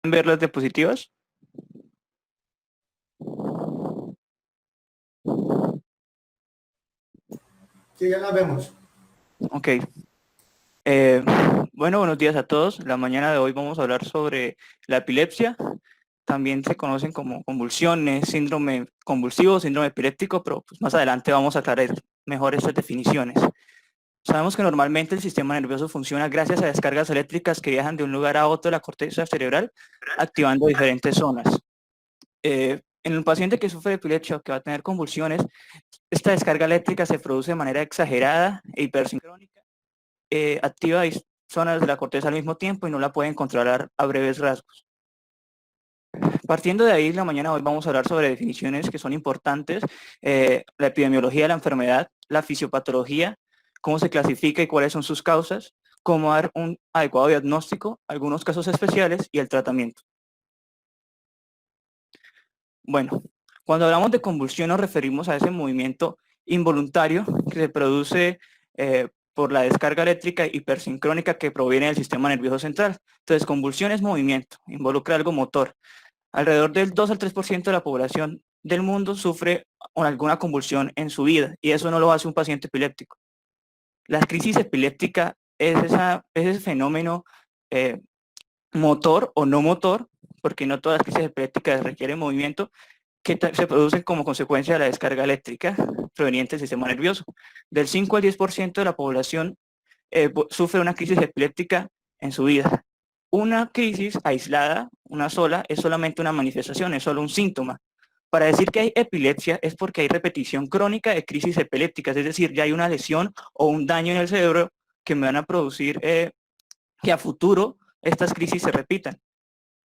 ver las diapositivas? Sí, ya las vemos. Ok. Eh, bueno, buenos días a todos. La mañana de hoy vamos a hablar sobre la epilepsia. También se conocen como convulsiones, síndrome convulsivo, síndrome epiléptico, pero pues, más adelante vamos a aclarar mejor estas definiciones. Sabemos que normalmente el sistema nervioso funciona gracias a descargas eléctricas que viajan de un lugar a otro de la corteza cerebral, activando diferentes zonas. En el paciente que sufre de epilepsia o que va a tener convulsiones, esta descarga eléctrica se produce de manera exagerada e hipersincrónica, activa zonas de la corteza al mismo tiempo y no la pueden controlar a breves rasgos. Partiendo de ahí, la mañana de hoy vamos a hablar sobre definiciones que son importantes, la epidemiología de la enfermedad, la fisiopatología, cómo se clasifica y cuáles son sus causas, cómo dar un adecuado diagnóstico, algunos casos especiales y el tratamiento. Bueno, cuando hablamos de convulsión nos referimos a ese movimiento involuntario que se produce por la descarga eléctrica hipersincrónica que proviene del sistema nervioso central. Entonces, convulsión es movimiento, involucra algo motor. Alrededor del 2 al 3% de la población del mundo sufre alguna convulsión en su vida y eso no lo hace un paciente epiléptico. La crisis epiléptica es ese fenómeno eh, motor o no motor, porque no todas las crisis epilépticas requieren movimiento, que se producen como consecuencia de la descarga eléctrica proveniente del sistema nervioso. Del 5 al 10% de la población sufre una crisis epiléptica en su vida. Una crisis aislada, una sola, es solamente una manifestación, es solo un síntoma. Para decir que hay epilepsia es porque hay repetición crónica de crisis epilépticas, es decir, ya hay una lesión o un daño en el cerebro que me van a producir que a futuro estas crisis se repitan.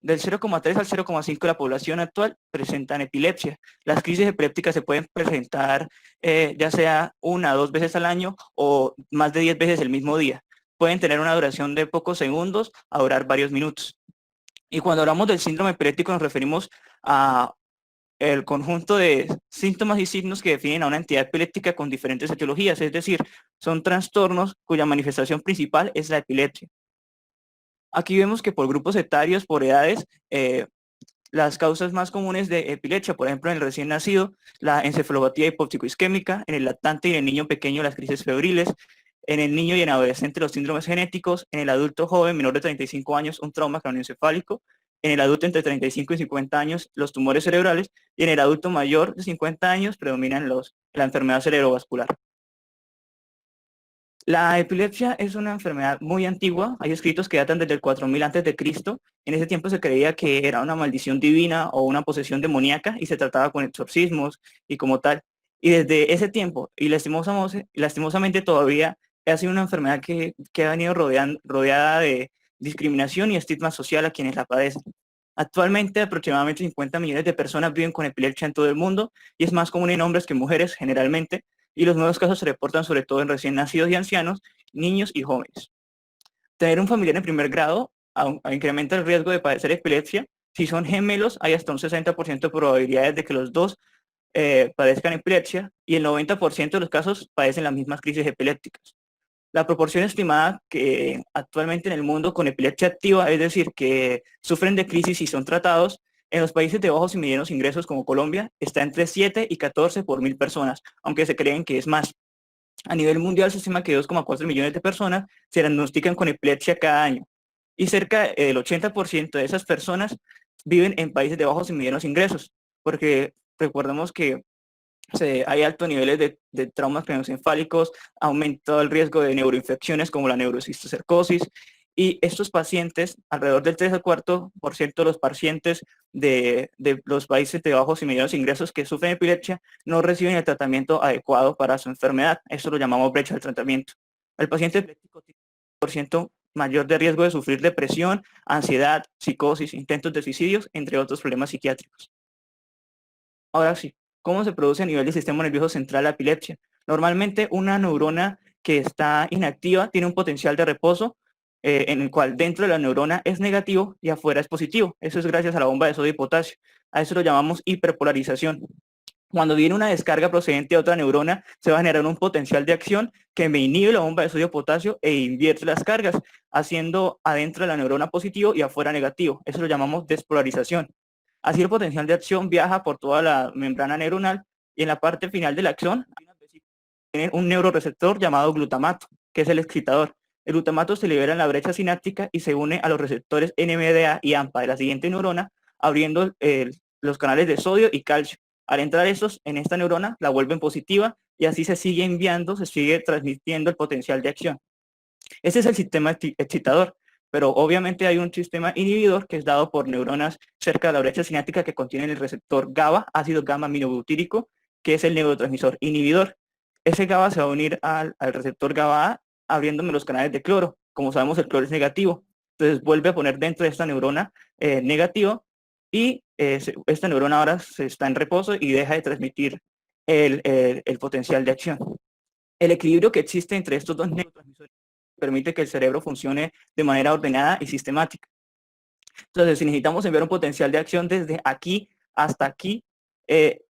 Del 0,3 al 0,5 de la población actual presentan epilepsia. Las crisis epilépticas se pueden presentar ya sea una o dos veces al año o más de 10 veces el mismo día. Pueden tener una duración de pocos segundos a durar varios minutos. Y cuando hablamos del síndrome epiléptico nos referimos a el conjunto de síntomas y signos que definen a una entidad epiléptica con diferentes etiologías, es decir, son trastornos cuya manifestación principal es la epilepsia. Aquí vemos que por grupos etarios, por edades, las causas más comunes de epilepsia, por ejemplo, en el recién nacido, la encefalopatía hipóxico-isquémica, en el lactante y en el niño pequeño, las crisis febriles, en el niño y en adolescente, los síndromes genéticos, en el adulto joven menor de 35 años, un trauma craneoencefálico, en el adulto entre 35 y 50 años, los tumores cerebrales, y en el adulto mayor de 50 años predominan la enfermedad cerebrovascular. La epilepsia es una enfermedad muy antigua, hay escritos que datan desde el 4000 antes de Cristo. En ese tiempo se creía que era una maldición divina o una posesión demoníaca y se trataba con exorcismos y como tal. Y desde ese tiempo, y lastimosamente todavía, ha sido una enfermedad que ha venido rodeada de discriminación y estigma social a quienes la padecen. Actualmente aproximadamente 50 millones de personas viven con epilepsia en todo el mundo y es más común en hombres que en mujeres generalmente, y los nuevos casos se reportan sobre todo en recién nacidos y ancianos, niños y jóvenes. Tener un familiar en primer grado incrementa el riesgo de padecer epilepsia. Si son gemelos, hay hasta un 60% de probabilidades de que los dos padezcan epilepsia y el 90% de los casos padecen las mismas crisis epilépticas. La proporción estimada que actualmente en el mundo con epilepsia activa, es decir, que sufren de crisis y son tratados, en los países de bajos y medianos ingresos como Colombia, está entre 7 y 14 por 1000 personas, aunque se creen que es más. A nivel mundial se estima que 2,4 millones de personas se diagnostican con epilepsia cada año. Y cerca del 80% de esas personas viven en países de bajos y medianos ingresos, porque recordemos que hay altos niveles de traumas craneoencefálicos, ha aumentado el riesgo de neuroinfecciones como la neurocistocercosis, y estos pacientes, alrededor del 3 al 4% de los pacientes de los países de bajos y medianos ingresos que sufren epilepsia no reciben el tratamiento adecuado para su enfermedad. Eso lo llamamos brecha del tratamiento. El paciente epiléptico tiene un por ciento mayor de riesgo de sufrir depresión, ansiedad, psicosis, intentos de suicidios, entre otros problemas psiquiátricos. Ahora sí, ¿cómo se produce a nivel del sistema nervioso central la epilepsia? Normalmente una neurona que está inactiva tiene un potencial de reposo en el cual dentro de la neurona es negativo y afuera es positivo. Eso es gracias a la bomba de sodio y potasio. A eso lo llamamos hiperpolarización. Cuando viene una descarga procedente de otra neurona, se va a generar un potencial de acción que me inhibe la bomba de sodio potasio e invierte las cargas, haciendo adentro de la neurona positivo y afuera negativo. Eso lo llamamos despolarización. Así el potencial de acción viaja por toda la membrana neuronal y en la parte final de la acción tiene un neuroreceptor llamado glutamato, que es el excitador. El glutamato se libera en la brecha sináptica y se une a los receptores NMDA y AMPA de la siguiente neurona, abriendo los canales de sodio y calcio. Al entrar esos en esta neurona, la vuelven positiva y así se sigue enviando, se sigue transmitiendo el potencial de acción. Ese es el sistema excitador, pero obviamente hay un sistema inhibidor que es dado por neuronas cerca de la brecha sináptica que contienen el receptor GABA, ácido gamma aminobutírico, que es el neurotransmisor inhibidor. Ese GABA se va a unir al receptor GABA abriéndome los canales de cloro. Como sabemos, el cloro es negativo. Entonces vuelve a poner dentro de esta neurona negativo y esta neurona ahora se está en reposo y deja de transmitir el potencial de acción. El equilibrio que existe entre estos dos neurotransmisores permite que el cerebro funcione de manera ordenada y sistemática. Entonces, si necesitamos enviar un potencial de acción desde aquí hasta aquí,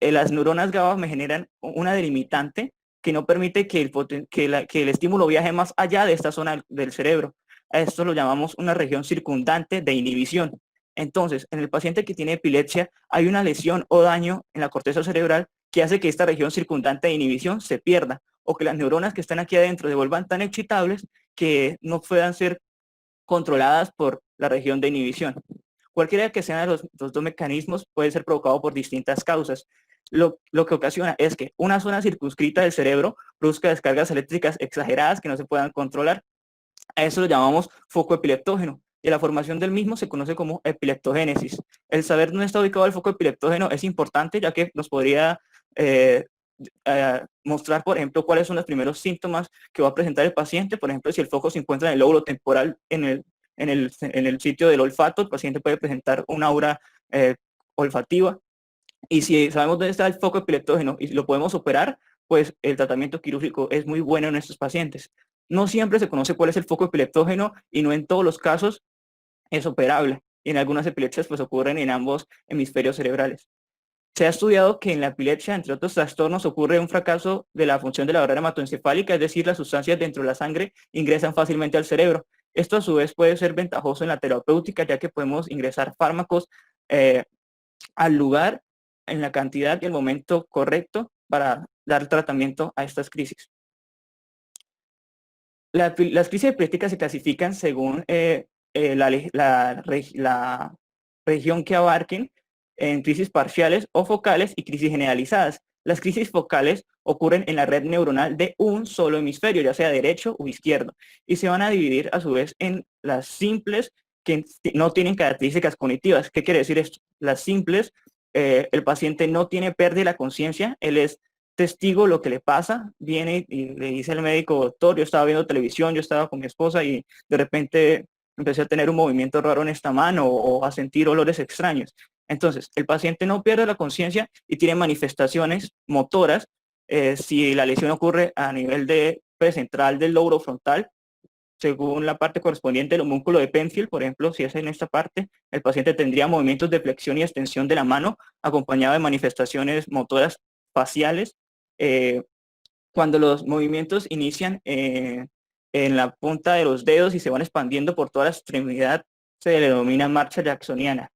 las neuronas GABA me generan una delimitante que no permite que el estímulo viaje más allá de esta zona del cerebro. A esto lo llamamos una región circundante de inhibición. Entonces, en el paciente que tiene epilepsia, hay una lesión o daño en la corteza cerebral que hace que esta región circundante de inhibición se pierda o que las neuronas que están aquí adentro se vuelvan tan excitables que no puedan ser controladas por la región de inhibición. Cualquiera que sean los dos mecanismos puede ser provocado por distintas causas. Lo que ocasiona es que una zona circunscrita del cerebro produzca descargas eléctricas exageradas que no se puedan controlar. A eso lo llamamos foco epileptógeno y la formación del mismo se conoce como epileptogénesis. El saber dónde está ubicado el foco epileptógeno es importante ya que nos podría mostrar, por ejemplo, cuáles son los primeros síntomas que va a presentar el paciente. Por ejemplo, si el foco se encuentra en el lóbulo temporal, en el sitio del olfato, el paciente puede presentar una aura olfativa. Y si sabemos dónde está el foco epileptógeno y lo podemos operar, pues el tratamiento quirúrgico es muy bueno en estos pacientes. No siempre se conoce cuál es el foco epileptógeno y no en todos los casos es operable. Y en algunas epilepsias pues ocurren en ambos hemisferios cerebrales. Se ha estudiado que en la epilepsia, entre otros trastornos, ocurre un fracaso de la función de la barrera hematoencefálica, es decir, las sustancias dentro de la sangre ingresan fácilmente al cerebro. Esto a su vez puede ser ventajoso en la terapéutica, ya que podemos ingresar fármacos al lugar, en la cantidad y el momento correcto para dar tratamiento a estas crisis. Las crisis epilépticas se clasifican según la región que abarquen en crisis parciales o focales y crisis generalizadas. Las crisis focales ocurren en la red neuronal de un solo hemisferio, ya sea derecho o izquierdo, y se van a dividir a su vez en las simples que no tienen características cognitivas. ¿Qué quiere decir esto? Las simples, el paciente no tiene pérdida de la conciencia, él es testigo lo que le pasa, viene y le dice al médico: doctor, yo estaba viendo televisión, yo estaba con mi esposa y de repente empecé a tener un movimiento raro en esta mano o a sentir olores extraños. Entonces, el paciente no pierde la conciencia y tiene manifestaciones motoras. Si la lesión ocurre a nivel de central del lóbulo frontal, según la parte correspondiente del homúnculo de Penfield, por ejemplo, si es en esta parte, el paciente tendría movimientos de flexión y extensión de la mano acompañado de manifestaciones motoras faciales. Cuando los movimientos inician en la punta de los dedos y se van expandiendo por toda la extremidad, se le denomina marcha jacksoniana.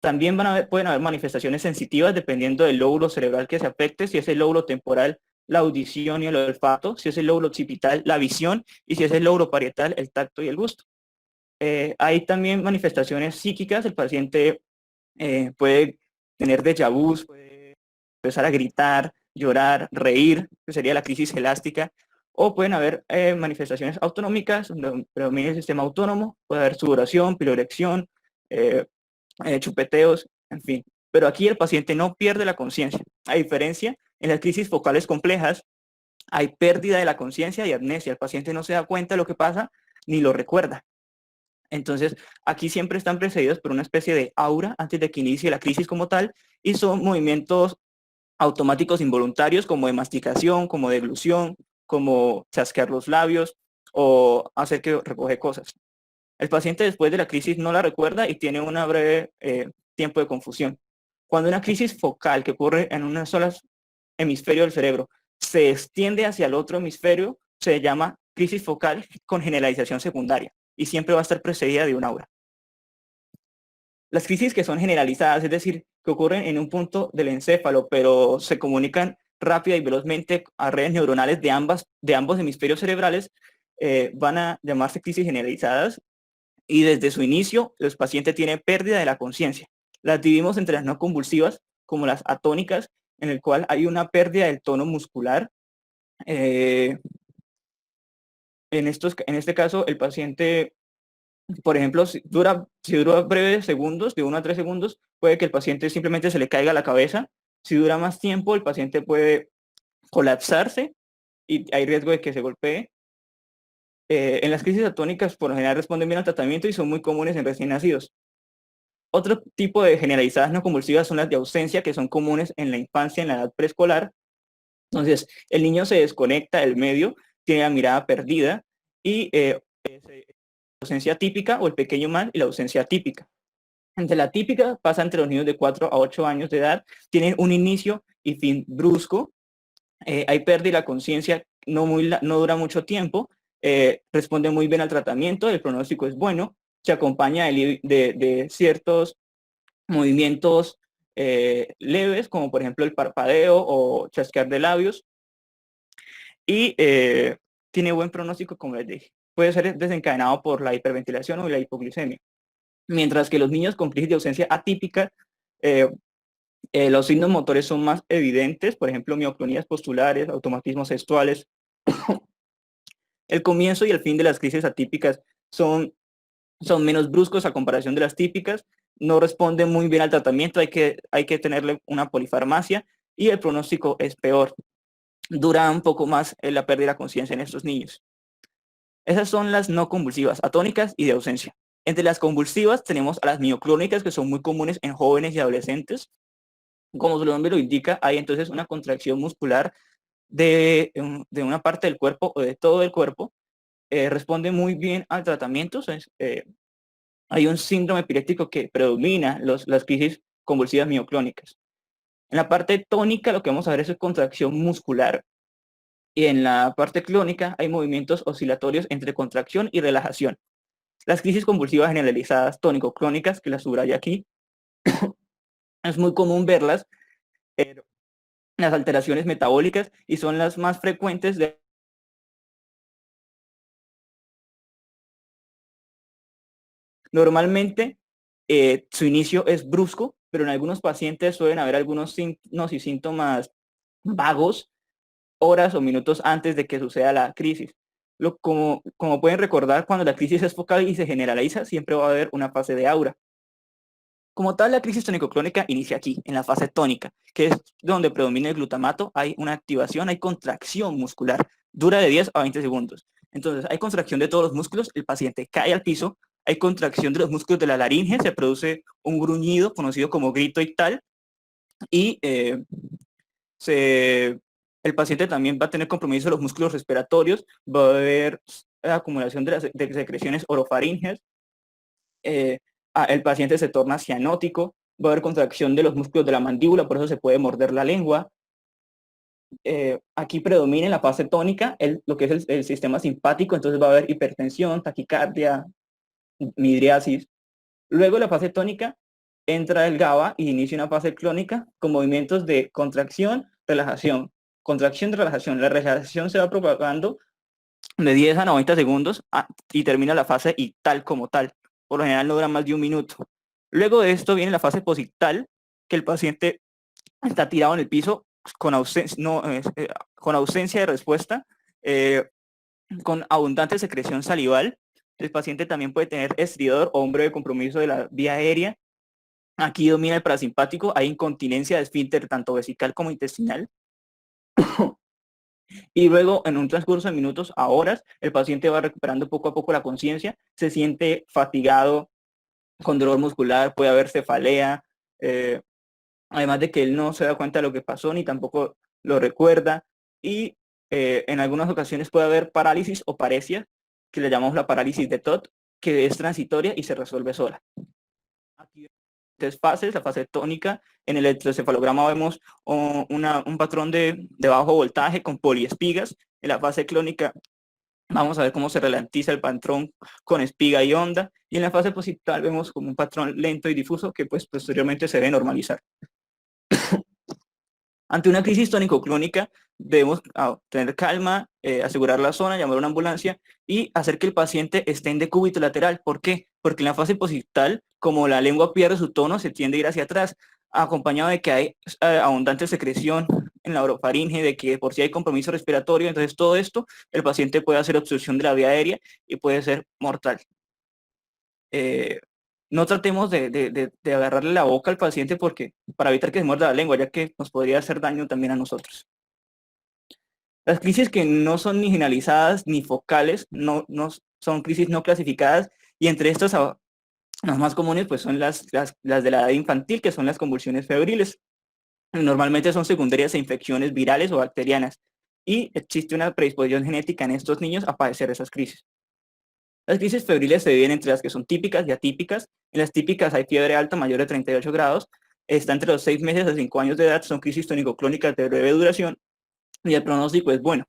También pueden haber manifestaciones sensitivas dependiendo del lóbulo cerebral que se afecte, si es el lóbulo temporal, la audición y el olfato, si es el lóbulo occipital, la visión, y si es el lóbulo parietal, el tacto y el gusto. Hay también manifestaciones psíquicas, el paciente puede tener déjà vus, puede empezar a gritar, llorar, reír, que sería la crisis elástica, o pueden haber manifestaciones autonómicas, donde predomina el sistema autónomo, puede haber sudoración, piloerección, chupeteos, en fin. Pero aquí el paciente no pierde la conciencia. A diferencia, en las crisis focales complejas, hay pérdida de la conciencia y amnesia. El paciente no se da cuenta de lo que pasa ni lo recuerda. Entonces, aquí siempre están precedidos por una especie de aura antes de que inicie la crisis como tal, y son movimientos automáticos involuntarios como de masticación, como de deglución, como chasquear los labios o hacer que recoge cosas. El paciente después de la crisis no la recuerda y tiene una breve tiempo de confusión. Cuando una crisis focal que ocurre en un solo hemisferio del cerebro se extiende hacia el otro hemisferio, se llama crisis focal con generalización secundaria y siempre va a estar precedida de un aura. Las crisis que son generalizadas, es decir, que ocurren en un punto del encéfalo, pero se comunican rápida y velozmente a redes neuronales de ambos hemisferios cerebrales, van a llamarse crisis generalizadas, y desde su inicio los pacientes tienen pérdida de la conciencia. Las dividimos entre las no convulsivas, como las atónicas, en el cual hay una pérdida del tono muscular. En este caso, el paciente, por ejemplo, si dura breves segundos, de 1 a 3 segundos, puede que el paciente simplemente se le caiga la cabeza. Si dura más tiempo, el paciente puede colapsarse y hay riesgo de que se golpee. En las crisis atónicas, por lo general, responden bien al tratamiento y son muy comunes en recién nacidos. Otro tipo de generalizadas no convulsivas son las de ausencia, que son comunes en la infancia, en la edad preescolar. Entonces, el niño se desconecta del medio, tiene la mirada perdida y la ausencia típica o el pequeño mal y la ausencia típica. Entre la típica pasa entre los niños de 4 a 8 años de edad, tienen un inicio y fin brusco, hay pérdida de la conciencia, no dura mucho tiempo, responde muy bien al tratamiento, el pronóstico es bueno, se acompaña de ciertos movimientos leves, como por ejemplo el parpadeo o chasquear de labios, y tiene buen pronóstico, como les dije. Puede ser desencadenado por la hiperventilación o la hipoglucemia. Mientras que los niños con crisis de ausencia atípica, los signos motores son más evidentes, por ejemplo, mioclonías postulares, automatismos gestuales. El comienzo y el fin de las crisis atípicas son menos bruscos a comparación de las típicas, no responden muy bien al tratamiento, hay que tenerle una polifarmacia y el pronóstico es peor. Dura un poco más la pérdida de la conciencia en estos niños. Esas son las no convulsivas, atónicas y de ausencia. Entre las convulsivas tenemos a las mioclónicas, que son muy comunes en jóvenes y adolescentes. Como su nombre lo indica, hay entonces una contracción muscular de una parte del cuerpo o de todo el cuerpo. Responde muy bien al tratamiento. Hay un síndrome epiléptico que predomina las crisis convulsivas mioclónicas. En la parte tónica lo que vamos a ver es contracción muscular, y en la parte clónica hay movimientos oscilatorios entre contracción y relajación. Las crisis convulsivas generalizadas tónico-clónicas, que las subraya aquí, es muy común verlas en las alteraciones metabólicas y son las más frecuentes Normalmente su inicio es brusco, pero en algunos pacientes suelen haber algunos signos y síntomas vagos horas o minutos antes de que suceda la crisis. Como pueden recordar, cuando la crisis es focal y se generaliza, siempre va a haber una fase de aura. Como tal, la crisis tónico-clónica inicia aquí, en la fase tónica, que es donde predomina el glutamato, hay una activación, hay contracción muscular, dura de 10 a 20 segundos. Entonces, hay contracción de todos los músculos, el paciente cae al piso, hay contracción de los músculos de la laringe, se produce un gruñido conocido como grito ictal, y el paciente también va a tener compromiso de los músculos respiratorios, va a haber acumulación de secreciones orofaringeas, el paciente se torna cianótico, va a haber contracción de los músculos de la mandíbula, por eso se puede morder la lengua. Aquí predomina en la fase tónica lo que es el sistema simpático, entonces va a haber hipertensión, taquicardia, midriasis. Luego de la fase tónica entra el GABA y inicia una fase clónica con movimientos de contracción, relajación, contracción, relajación. La relajación se va propagando de 10 a 90 segundos y termina la fase ictal como tal. Por lo general no dura más de 1 minuto. Luego de esto viene la fase posictal, que el paciente está tirado en el piso con ausencia de respuesta, con abundante secreción salival. El paciente también puede tener estridor o un breve compromiso de la vía aérea. Aquí domina el parasimpático, hay incontinencia de esfínter tanto vesical como intestinal. Y luego, en un transcurso de minutos a horas, el paciente va recuperando poco a poco la conciencia, se siente fatigado, con dolor muscular, puede haber cefalea, además de que él no se da cuenta de lo que pasó ni tampoco lo recuerda, y en algunas ocasiones puede haber parálisis o paresia, que le llamamos la parálisis de TOT, que es transitoria y se resuelve sola. Aquí diferentes fases. La fase tónica, en el electroencefalograma vemos un patrón de bajo voltaje con poliespigas. En la fase clónica vamos a ver cómo se ralentiza el patrón con espiga y onda. Y en la fase posital vemos como un patrón lento y difuso que pues posteriormente se debe normalizar. Ante una crisis tónico-clónica debemos tener calma, asegurar la zona, llamar a una ambulancia y hacer que el paciente esté en decúbito lateral. ¿Por qué? Porque en la fase posital, como la lengua pierde su tono, se tiende a ir hacia atrás, acompañado de que hay abundante secreción en la orofaringe, de que por si hay compromiso respiratorio. Entonces todo esto, el paciente puede hacer obstrucción de la vía aérea y puede ser mortal. No tratemos de agarrarle la boca al paciente para evitar que se muerda la lengua, ya que nos podría hacer daño también a nosotros. Las crisis que no son ni generalizadas ni focales, no son crisis no clasificadas, y entre estas las más comunes pues son las de la edad infantil, que son las convulsiones febriles. Normalmente son secundarias a infecciones virales o bacterianas, y existe una predisposición genética en estos niños a padecer esas crisis. Las crisis febriles se dividen entre las que son típicas y atípicas. En las típicas hay fiebre alta mayor de 38 grados, está entre los 6 meses a 5 años de edad, son crisis tónico-clónicas de breve duración y el pronóstico es bueno.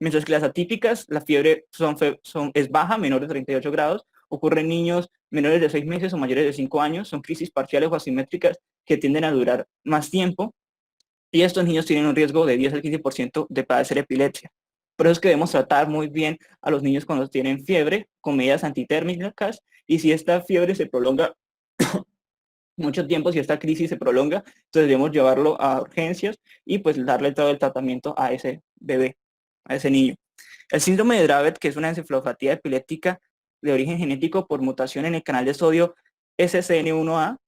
Mientras que las atípicas, la fiebre es baja, menor de 38 grados, ocurre en niños menores de 6 meses o mayores de 5 años, son crisis parciales o asimétricas que tienden a durar más tiempo, y estos niños tienen un riesgo de 10 al 15% de padecer epilepsia. Por eso es que debemos tratar muy bien a los niños cuando tienen fiebre con medidas antitérmicas, y si esta fiebre se prolonga mucho tiempo, si esta crisis se prolonga, entonces debemos llevarlo a urgencias y pues darle todo el tratamiento a ese bebé, a ese niño. El síndrome de Dravet, que es una encefalopatía epiléptica de origen genético por mutación en el canal de sodio SCN1A,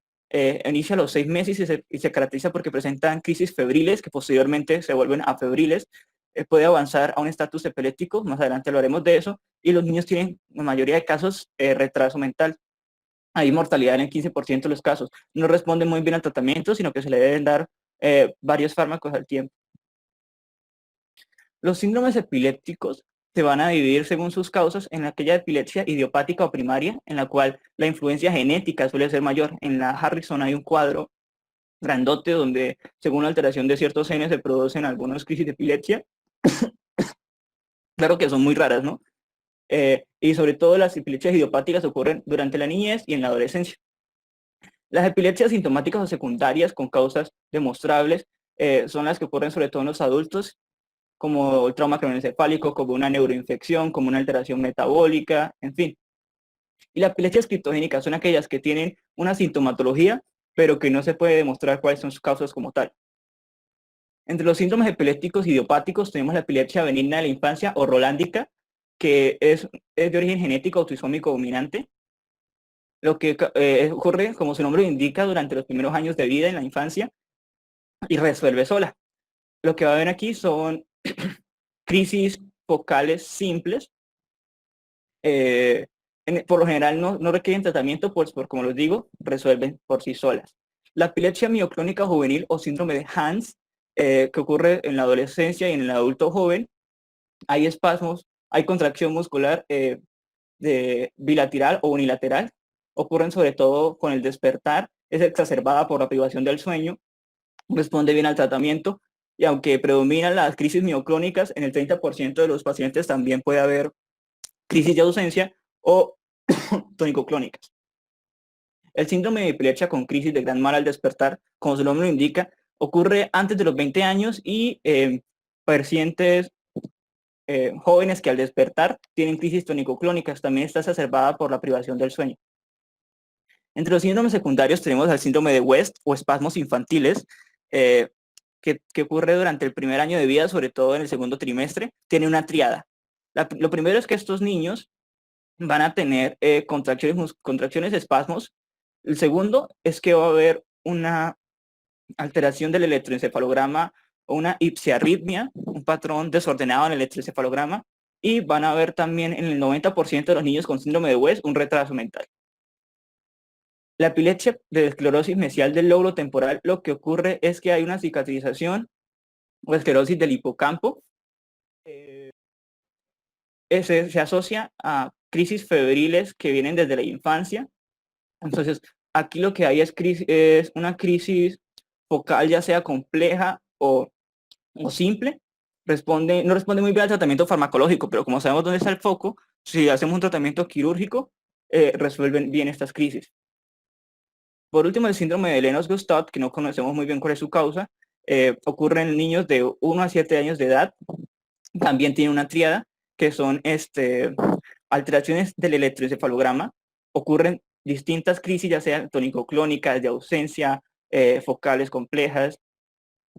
inicia a los 6 meses y se caracteriza porque presentan crisis febriles que posteriormente se vuelven afebriles. Puede avanzar a un estatus epiléptico, más adelante hablaremos de eso, y los niños tienen, en la mayoría de casos, retraso mental. Hay mortalidad en el 15% de los casos. No responden muy bien al tratamiento, sino que se le deben dar varios fármacos al tiempo. Los síndromes epilépticos se van a dividir según sus causas en aquella epilepsia idiopática o primaria, en la cual la influencia genética suele ser mayor. En la Harrison hay un cuadro grandote donde, según la alteración de ciertos genes, se producen algunas crisis de epilepsia. Claro que son muy raras, ¿no? Y sobre todo las epilepsias idiopáticas ocurren durante la niñez y en la adolescencia. Las epilepsias sintomáticas o secundarias con causas demostrables son las que ocurren sobre todo en los adultos, como el trauma craneoencefálico, como una neuroinfección, como una alteración metabólica, en fin. Y las epilepsias criptogénicas son aquellas que tienen una sintomatología, pero que no se puede demostrar cuáles son sus causas como tal. Entre los síntomas epilépticos idiopáticos tenemos la epilepsia benigna de la infancia o rolándica, que es de origen genético autosómico dominante. Lo que ocurre, como su nombre indica, durante los primeros años de vida en la infancia y resuelve sola. Lo que va a ver aquí son crisis focales simples. Por lo general no requieren tratamiento, pues como les digo, resuelven por sí solas. La epilepsia mioclónica juvenil o síndrome de Hans, que ocurre en la adolescencia y en el adulto joven, hay espasmos, hay contracción muscular de bilateral o unilateral, ocurren sobre todo con el despertar, es exacerbada por la privación del sueño, responde bien al tratamiento, y aunque predominan las crisis mioclónicas, en el 30% de los pacientes también puede haber crisis de ausencia o tónico-clónicas. El síndrome de epilepsia con crisis de gran mal al despertar, como su nombre lo indica, ocurre antes de los 20 años y pacientes jóvenes que al despertar tienen crisis tónico-clónicas. También está exacerbada por la privación del sueño. Entre los síndromes secundarios tenemos el síndrome de West o espasmos infantiles, que ocurre durante el primer año de vida, sobre todo en el segundo trimestre. Tiene una triada. Lo primero es que estos niños van a tener contracciones, espasmos. El segundo es que va a haber una alteración del electroencefalograma o una ipsiarritmia, un patrón desordenado en el electroencefalograma, y van a haber también en el 90% de los niños con síndrome de West un retraso mental. La epilepsia de esclerosis mesial del lóbulo temporal, lo que ocurre es que hay una cicatrización o esclerosis del hipocampo. Se asocia a crisis febriles que vienen desde la infancia. Entonces, aquí lo que hay es una crisis focal, ya sea compleja o simple. No responde muy bien al tratamiento farmacológico, pero como sabemos dónde está el foco, si hacemos un tratamiento quirúrgico, resuelven bien estas crisis. Por último, el síndrome de Lennox-Gastaut, que no conocemos muy bien cuál es su causa, ocurre en niños de 1 a 7 años de edad. También tiene una tríada, que son alteraciones del electroencefalograma. Ocurren distintas crisis, ya sean tónico-clónicas, de ausencia, focales complejas,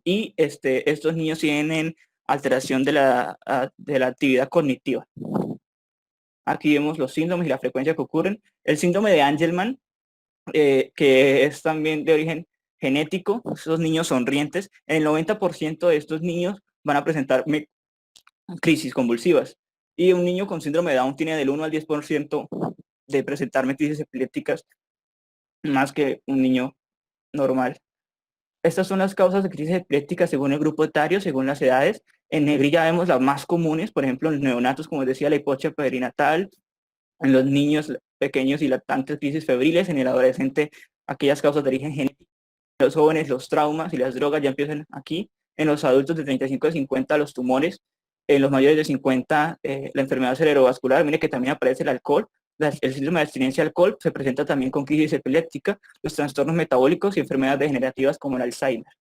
y estos niños tienen alteración de la actividad cognitiva. Aquí vemos los síndromes y la frecuencia que ocurren. El síndrome de Angelman, que es también de origen genético, esos niños sonrientes, el 90% de estos niños van a presentar crisis convulsivas. Y un niño con síndrome de Down tiene del 1 al 10% de presentarme crisis epilépticas más que un niño normal. Estas son las causas de crisis epilépticas según el grupo etario, según las edades. En negrilla vemos las más comunes, por ejemplo, en los neonatos, como decía, la hipoxia perinatal, en los niños pequeños y lactantes, crisis febriles, en el adolescente, aquellas causas de origen genético, en los jóvenes, los traumas y las drogas ya empiezan aquí, en los adultos de 35 a 50, los tumores, en los mayores de 50, la enfermedad cerebrovascular. Mire que también aparece el alcohol, el síndrome de abstinencia al alcohol se presenta también con crisis epiléptica, los trastornos metabólicos y enfermedades degenerativas como el Alzheimer.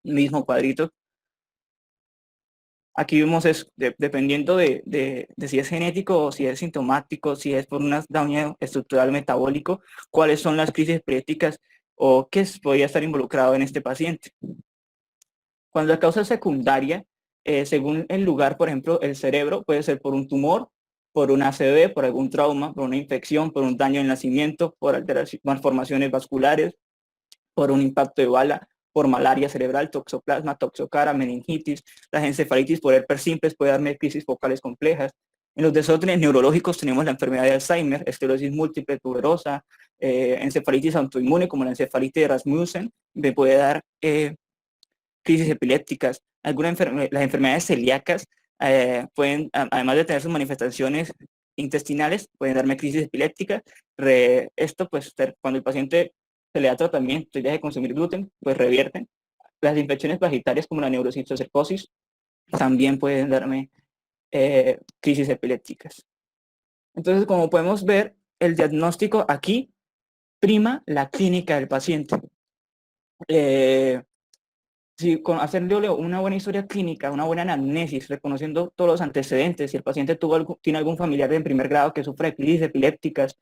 Mismo cuadrito. Aquí vemos dependiendo de si es genético o si es sintomático, si es por un daño estructural metabólico, cuáles son las crisis epilépticas o qué podría estar involucrado en este paciente. Cuando la causa es secundaria, según el lugar, por ejemplo, el cerebro puede ser por un tumor, por un ACV, por algún trauma, por una infección, por un daño en nacimiento, por malformaciones vasculares, por un impacto de bala, por malaria cerebral, toxoplasma, toxocara, meningitis, las encefalitis por herpes simples puede darme crisis focales complejas. En los desórdenes neurológicos tenemos la enfermedad de Alzheimer, esclerosis múltiple tuberosa, encefalitis autoinmune como la encefalitis de Rasmussen, me puede dar crisis epilépticas. Las enfermedades celíacas pueden, además de tener sus manifestaciones intestinales, pueden darme crisis epilépticas. Esto, pues, cuando el paciente se le da tratamiento y deja de consumir gluten, pues revierten. Las infecciones vagitarias como la neurocistocercosis también pueden darme crisis epilépticas. Entonces, como podemos ver, el diagnóstico aquí prima la clínica del paciente. Si con hacerle una buena historia clínica, una buena anamnesis, reconociendo todos los antecedentes, si el paciente tiene algún familiar en primer grado que sufre de crisis epilépticas,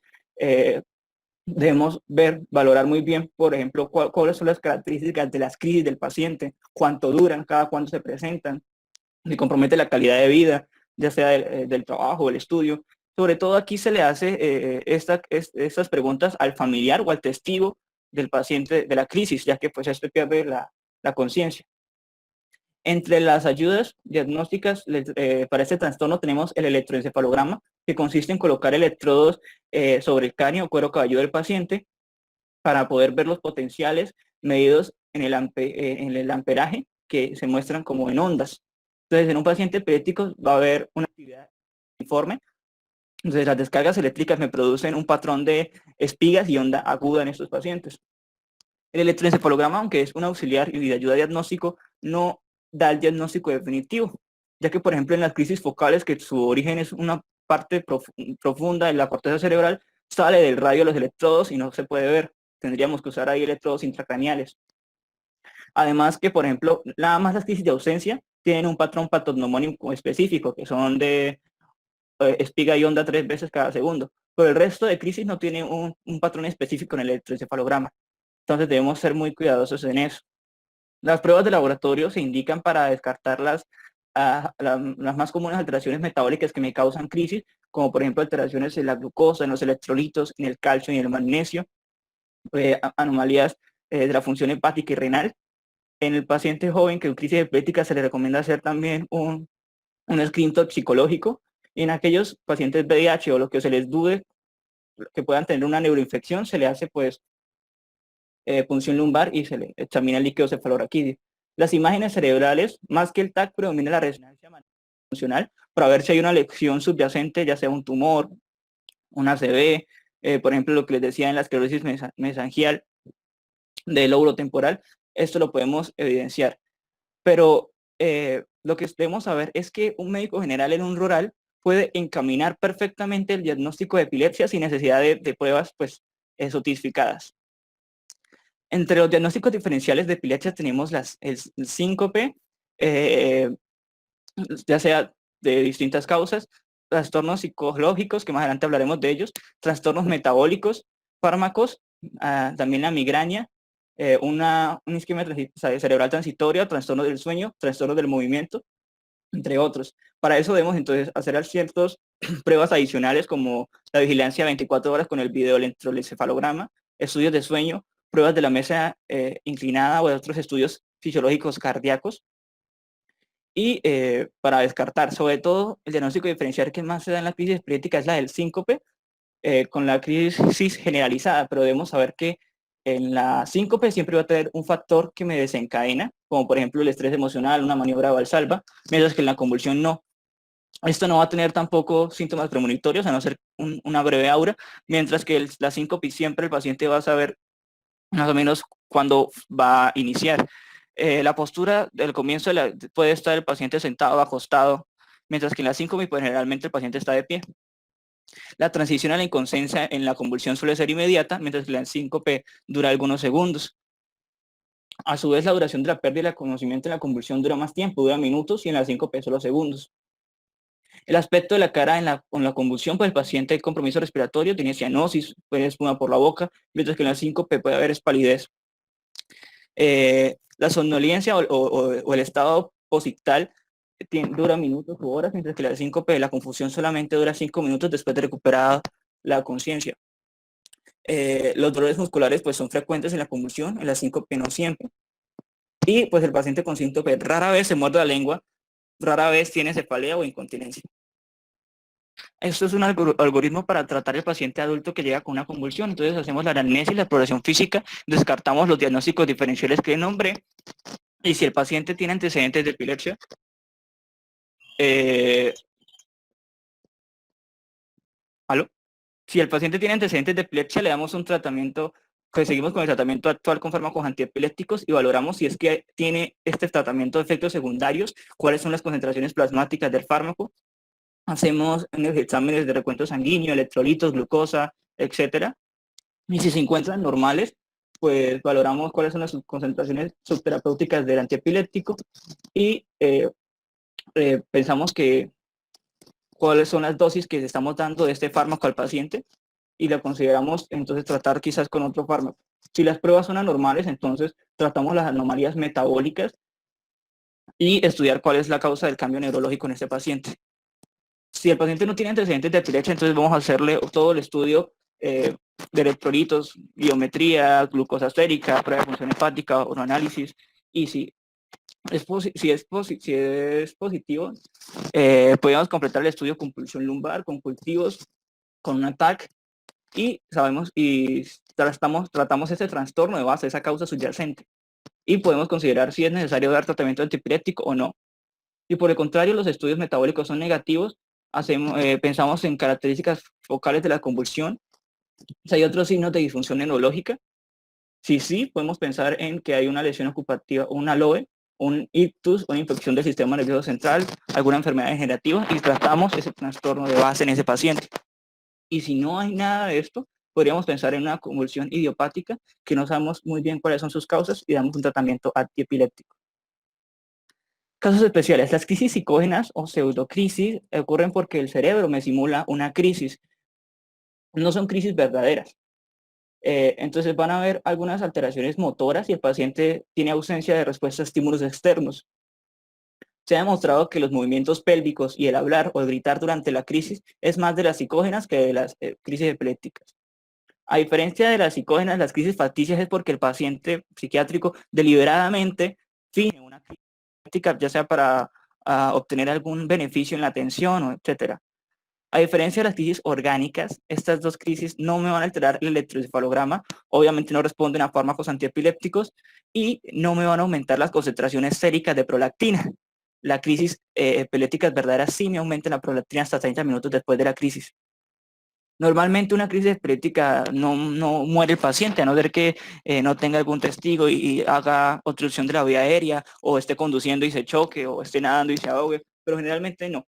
debemos valorar muy bien, por ejemplo, cuáles son las características de las crisis del paciente, cuánto duran, cada cuánto se presentan, si compromete la calidad de vida, ya sea del trabajo o el estudio. Sobre todo aquí se le hace estas preguntas al familiar o al testigo del paciente de la crisis, ya que pues esto pierde la conciencia. Entre las ayudas diagnósticas para este trastorno tenemos el electroencefalograma, que consiste en colocar electrodos sobre el cráneo o cuero cabelludo del paciente para poder ver los potenciales medidos en el amperaje, que se muestran como en ondas. Entonces, en un paciente epiléptico va a haber una actividad uniforme. Entonces, las descargas eléctricas me producen un patrón de espigas y onda aguda en estos pacientes. El electroencefalograma, aunque es un auxiliar y de ayuda a diagnóstico, no da el diagnóstico definitivo, ya que, por ejemplo, en las crisis focales, que su origen es una parte profunda de la corteza cerebral, sale del radio de los electrodos y no se puede ver. Tendríamos que usar ahí electrodos intracraneales. Además que, por ejemplo, nada más las crisis de ausencia tienen un patrón patognomónico específico, que son de espiga y onda 3 veces cada segundo. Pero el resto de crisis no tiene un patrón específico en el electroencefalograma. Entonces debemos ser muy cuidadosos en eso. Las pruebas de laboratorio se indican para descartar las más comunes alteraciones metabólicas que me causan crisis, como por ejemplo alteraciones en la glucosa, en los electrolitos, en el calcio y en el magnesio, anomalías de la función hepática y renal. En el paciente joven que en crisis epiléptica se le recomienda hacer también un screen toxicológico. Y en aquellos pacientes VIH o los que se les dude que puedan tener una neuroinfección, se le hace pues punción lumbar y se le examina el líquido cefalorraquídeo. Las imágenes cerebrales, más que el TAC, predomina la resonancia funcional para ver si hay una lesión subyacente, ya sea un tumor, una ACV, por ejemplo, lo que les decía en la esclerosis mesangial del lóbulo temporal, esto lo podemos evidenciar. Pero lo que debemos saber es que un médico general en un rural puede encaminar perfectamente el diagnóstico de epilepsia sin necesidad de pruebas pues, sofisticadas. Entre los diagnósticos diferenciales de epilepsia tenemos el síncope, ya sea de distintas causas, trastornos psicológicos, que más adelante hablaremos de ellos, trastornos metabólicos, fármacos, también la migraña, un isquemia cerebral transitoria, trastorno del sueño, trastorno del movimiento, entre otros. Para eso debemos entonces hacer ciertas pruebas adicionales como la vigilancia 24 horas con el videoelectroencefalograma, estudios de sueño, pruebas de la mesa inclinada o de otros estudios fisiológicos cardíacos. Y para descartar, sobre todo, el diagnóstico diferencial que más se da en la crisis epiléptica es la del síncope, con la crisis generalizada, pero debemos saber que en la síncope siempre va a tener un factor que me desencadena, como por ejemplo el estrés emocional, una maniobra valsalva, mientras que en la convulsión no. Esto no va a tener tampoco síntomas premonitorios, a no ser una breve aura, mientras que la síncope siempre el paciente va a saber más o menos cuándo va a iniciar. La postura del comienzo puede estar el paciente sentado o acostado, mientras que en la síncope pues, generalmente el paciente está de pie. La transición a la inconsciencia en la convulsión suele ser inmediata, mientras que la síncope dura algunos segundos. A su vez, la duración de la pérdida de conocimiento en la convulsión dura más tiempo, dura minutos, y en la síncope solo segundos. El aspecto de la cara con la convulsión, pues el paciente hay compromiso respiratorio, tiene cianosis, puede espuma por la boca, mientras que en la síncope puede haber palidez. La somnolencia o el estado posictal dura minutos u horas, mientras que la síncope de la confusión solamente dura 5 minutos después de recuperar la conciencia. Los dolores musculares pues son frecuentes en la convulsión, en la síncope no siempre. Y pues el paciente con síncope rara vez se muerde la lengua, rara vez tiene cefalea o incontinencia. Esto es un algoritmo para tratar el paciente adulto que llega con una convulsión. Entonces hacemos la anamnesis, la exploración física, descartamos los diagnósticos diferenciales que nombré, y si el paciente tiene antecedentes de epilepsia, ¿aló? Si el paciente tiene antecedentes de epilepsia, le damos un tratamiento, pues seguimos con el tratamiento actual con fármacos antiepilépticos y valoramos si es que tiene este tratamiento efectos secundarios, cuáles son las concentraciones plasmáticas del fármaco. Hacemos unos exámenes de recuento sanguíneo, electrolitos, glucosa, etcétera. Y si se encuentran normales, pues valoramos cuáles son las concentraciones subterapéuticas del antiepiléptico y pensamos que cuáles son las dosis que estamos dando de este fármaco al paciente y lo consideramos entonces tratar quizás con otro fármaco. Si las pruebas son anormales, entonces tratamos las anomalías metabólicas y estudiar cuál es la causa del cambio neurológico en este paciente. Si el paciente no tiene antecedentes de epilepsia, entonces vamos a hacerle todo el estudio de electrolitos, biometría, glucosa sérica, prueba de función hepática, oroanálisis, y si es positivo, podemos completar el estudio con pulsión lumbar, con cultivos, con un TAC, y sabemos y tratamos ese trastorno de base, esa causa subyacente, y podemos considerar si es necesario dar tratamiento antiepiléptico o no. Y por el contrario, los estudios metabólicos son negativos, pensamos en características focales de la convulsión, si hay otros signos de disfunción neurológica. Si sí, podemos pensar en que hay una lesión ocupativa, una LOE, un ictus, una infección del sistema nervioso central, alguna enfermedad degenerativa, y tratamos ese trastorno de base en ese paciente. Y si no hay nada de esto, podríamos pensar en una convulsión idiopática, que no sabemos muy bien cuáles son sus causas, y damos un tratamiento antiepiléptico. Casos especiales. Las crisis psicógenas o pseudocrisis ocurren porque el cerebro me simula una crisis. No son crisis verdaderas. Entonces van a haber algunas alteraciones motoras y el paciente tiene ausencia de respuesta a estímulos externos. Se ha demostrado que los movimientos pélvicos y el hablar o el gritar durante la crisis es más de las psicógenas que de las crisis epilépticas. A diferencia de las psicógenas, las crisis facticias es porque el paciente psiquiátrico deliberadamente finge una crisis epiléptica, ya sea para obtener algún beneficio en la atención, o etcétera. A diferencia de las crisis orgánicas, estas dos crisis no me van a alterar el electroencefalograma, obviamente no responden a fármacos antiepilépticos y no me van a aumentar las concentraciones séricas de prolactina. La crisis epiléptica verdadera sí me aumenta la prolactina hasta 30 minutos después de la crisis. Normalmente una crisis epiléptica no muere el paciente, a no ser que no tenga algún testigo y haga obstrucción de la vía aérea, o esté conduciendo y se choque, o esté nadando y se ahogue, pero generalmente no.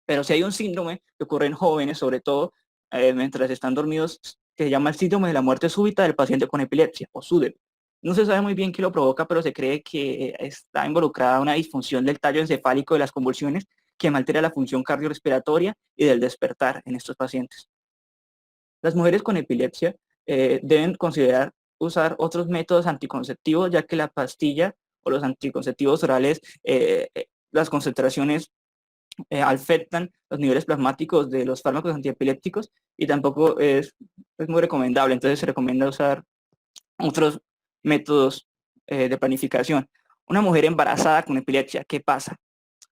Pero si hay un síndrome que ocurre en jóvenes, sobre todo mientras están dormidos, que se llama el síndrome de la muerte súbita del paciente con epilepsia, o SUDEP. No se sabe muy bien qué lo provoca, pero se cree que está involucrada una disfunción del tallo encefálico de las convulsiones que altera la función cardiorrespiratoria y del despertar en estos pacientes. Las mujeres con epilepsia deben considerar usar otros métodos anticonceptivos, ya que la pastilla o los anticonceptivos orales, las concentraciones afectan los niveles plasmáticos de los fármacos antiepilépticos y tampoco es muy recomendable. Entonces se recomienda usar otros métodos de planificación. Una mujer embarazada con epilepsia, ¿qué pasa?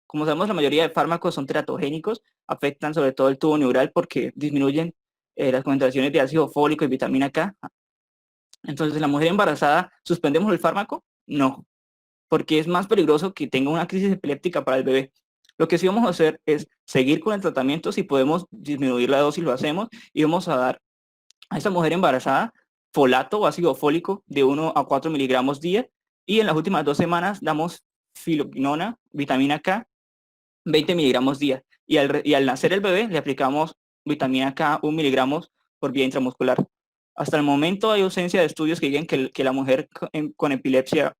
Como sabemos, la mayoría de fármacos son teratogénicos, afectan sobre todo el tubo neural porque disminuyen las concentraciones de ácido fólico y vitamina K. Entonces, ¿la mujer embarazada suspendemos el fármaco? No, porque es más peligroso que tenga una crisis epiléptica para el bebé. Lo que sí vamos a hacer es seguir con el tratamiento, si podemos disminuir la dosis lo hacemos y vamos a dar a esta mujer embarazada folato o ácido fólico de 1 a 4 miligramos día y en las últimas 2 semanas damos filoquinona, vitamina K, 20 miligramos día y al nacer el bebé le aplicamos vitamina K 1 miligramos por vía intramuscular. Hasta el momento hay ausencia de estudios que digan que la mujer con epilepsia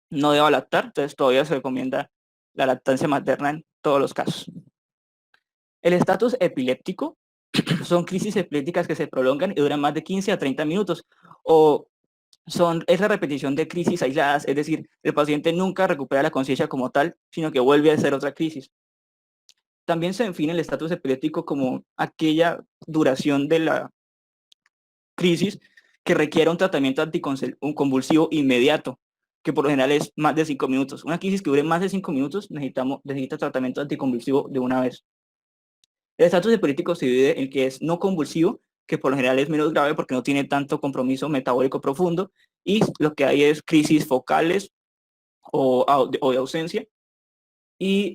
no deba lactar, entonces todavía se recomienda la lactancia materna en todos los casos. El estatus epiléptico son crisis epilépticas que se prolongan y duran más de 15 a 30 minutos o es la repetición de crisis aisladas, es decir, el paciente nunca recupera la conciencia como tal, sino que vuelve a ser otra crisis. También se define el estatus epiléptico como aquella duración de la crisis que requiera un tratamiento anticonvulsivo inmediato, que por lo general es más de 5 minutos. Una crisis que dure más de 5 minutos necesita tratamiento anticonvulsivo de una vez. El estatus epiléptico se divide en que es no convulsivo, que por lo general es menos grave porque no tiene tanto compromiso metabólico profundo, y lo que hay es crisis focales o de ausencia. Y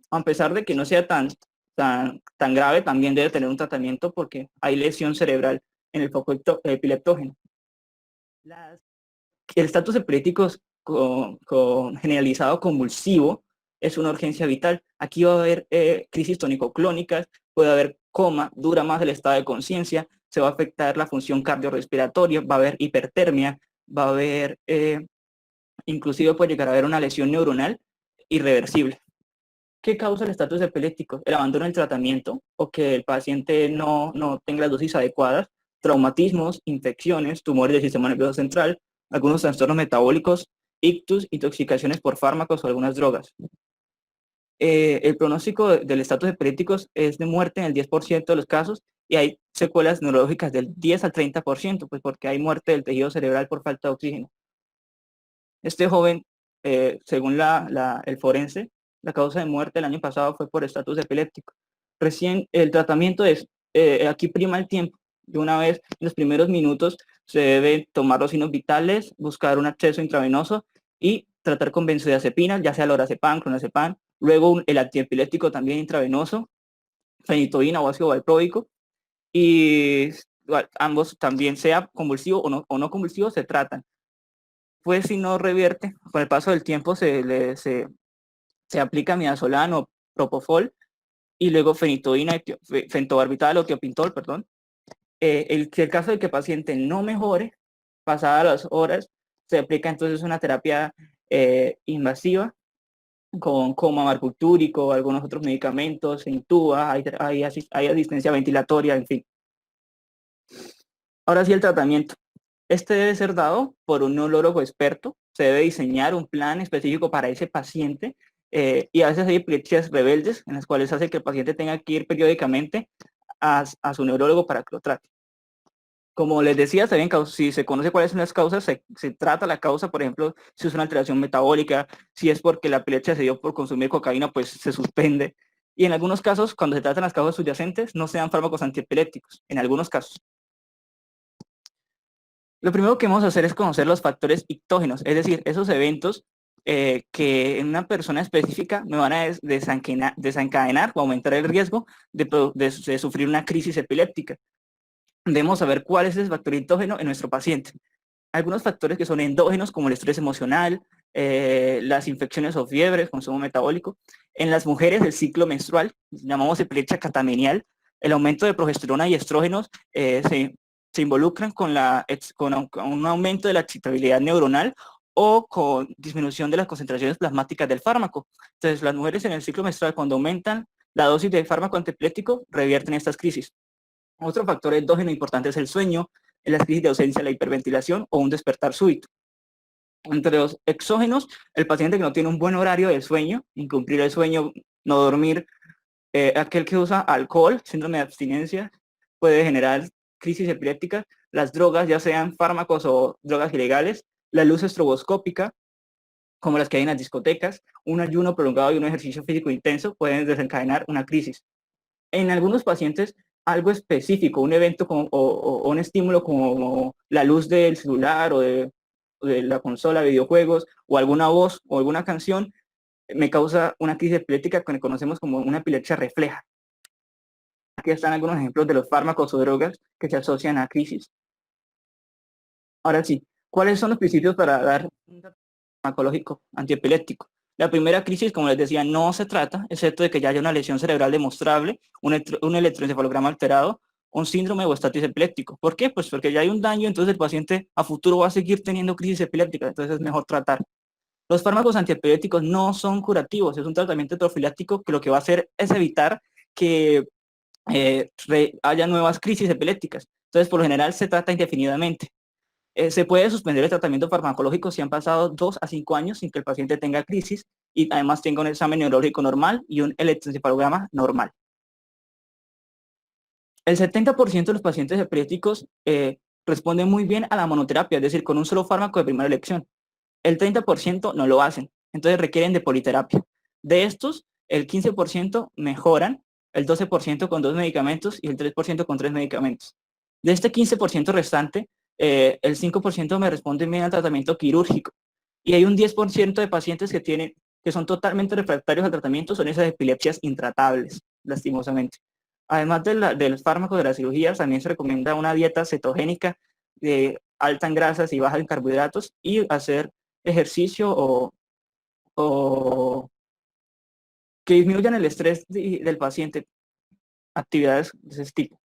a pesar de que no sea tan grave, también debe tener un tratamiento porque hay lesión cerebral en el foco epileptógeno. El estatus epiléptico con generalizado convulsivo es una urgencia vital. Aquí va a haber crisis tónico-clónicas, puede haber coma, dura más el estado de conciencia, se va a afectar la función cardiorrespiratoria, va a haber hipertermia, va a haber, inclusive puede llegar a haber una lesión neuronal irreversible. ¿Qué causa el estatus epiléptico? El abandono del tratamiento o que el paciente no tenga las dosis adecuadas, traumatismos, infecciones, tumores del sistema nervioso central, algunos trastornos metabólicos, ictus, intoxicaciones por fármacos o algunas drogas. El pronóstico del estatus epilépticos es de muerte en el 10% de los casos y hay secuelas neurológicas del 10 al 30%, pues porque hay muerte del tejido cerebral por falta de oxígeno. Este joven, según el forense, la causa de muerte el año pasado fue por estatus epiléptico. Recién el tratamiento es, aquí prima el tiempo. De una vez, en los primeros minutos, se debe tomar los signos vitales, buscar un acceso intravenoso y tratar con benzodiazepinas, ya sea lorazepam, clonazepam. Luego el antiepiléptico también intravenoso, fenitoína o ácido valproico. Y ambos también, sea convulsivo o no convulsivo, se tratan. Pues si no revierte, con el paso del tiempo se aplica midazolam, propofol y luego fenitoína, fentobarbital o tiopintol, perdón. El caso de que el paciente no mejore, pasadas las horas, se aplica entonces una terapia invasiva con coma barbitúrico, algunos otros medicamentos, se intuba, hay asistencia ventilatoria, en fin. Ahora sí el tratamiento. Este debe ser dado por un neurólogo experto. Se debe diseñar un plan específico para ese paciente y a veces hay epilepsias rebeldes en las cuales hace que el paciente tenga que ir periódicamente a su neurólogo para que lo trate. Como les decía, si se conoce cuáles son las causas, se trata la causa, por ejemplo, si es una alteración metabólica, si es porque la epilepsia se dio por consumir cocaína, pues se suspende. Y en algunos casos, cuando se tratan las causas subyacentes, no se dan fármacos antiepilépticos, en algunos casos. Lo primero que vamos a hacer es conocer los factores ictógenos, es decir, esos eventos que en una persona específica me van a desencadenar o aumentar el riesgo de sufrir una crisis epiléptica. Debemos saber cuál es el factor endógeno en nuestro paciente. Algunos factores que son endógenos, como el estrés emocional, las infecciones o fiebres, consumo metabólico. En las mujeres, el ciclo menstrual, llamamos epilepsia catamenial, el aumento de progesterona y estrógenos se involucran con un aumento de la excitabilidad neuronal o con disminución de las concentraciones plasmáticas del fármaco. Entonces, las mujeres en el ciclo menstrual, cuando aumentan la dosis de fármaco antiepiléptico, revierten estas crisis. Otro factor endógeno importante es el sueño, en las crisis de ausencia, la hiperventilación o un despertar súbito. Entre los exógenos, el paciente que no tiene un buen horario de sueño, incumplir el sueño, no dormir, aquel que usa alcohol, síndrome de abstinencia, puede generar crisis epilépticas. Las drogas, ya sean fármacos o drogas ilegales, la luz estroboscópica, como las que hay en las discotecas, un ayuno prolongado y un ejercicio físico intenso pueden desencadenar una crisis. En algunos pacientes, algo específico, un evento o un estímulo como la luz del celular o de la consola, videojuegos, o alguna voz o alguna canción, me causa una crisis epiléptica que conocemos como una epilepsia refleja. Aquí están algunos ejemplos de los fármacos o drogas que se asocian a crisis. Ahora sí, ¿cuáles son los principios para dar un tratamiento farmacológico antiepiléptico? La primera crisis, como les decía, no se trata, excepto de que ya haya una lesión cerebral demostrable, un electroencefalograma alterado, un síndrome o estatus epiléptico. ¿Por qué? Pues porque ya hay un daño, entonces el paciente a futuro va a seguir teniendo crisis epilépticas, entonces es mejor tratar. Los fármacos antiepilépticos no son curativos, es un tratamiento profiláctico que lo que va a hacer es evitar que haya nuevas crisis epilépticas. Entonces, por lo general, se trata indefinidamente. Se puede suspender el tratamiento farmacológico si han pasado 2 a 5 años sin que el paciente tenga crisis y además tenga un examen neurológico normal y un electroencefalograma normal. El 70% de los pacientes epilépticos responden muy bien a la monoterapia, es decir, con un solo fármaco de primera elección. El 30% no lo hacen, entonces requieren de politerapia. De estos, el 15% mejoran, el 12% con 2 medicamentos y el 3% con 3 medicamentos. De este 15% restante, el 5% me responden bien al tratamiento quirúrgico. Y hay un 10% de pacientes que son totalmente refractarios al tratamiento, son esas epilepsias intratables, lastimosamente. Además del fármaco de la cirugía, también se recomienda una dieta cetogénica alta en grasas y baja en carbohidratos y hacer ejercicio o que disminuyan el estrés del paciente, actividades de ese tipo.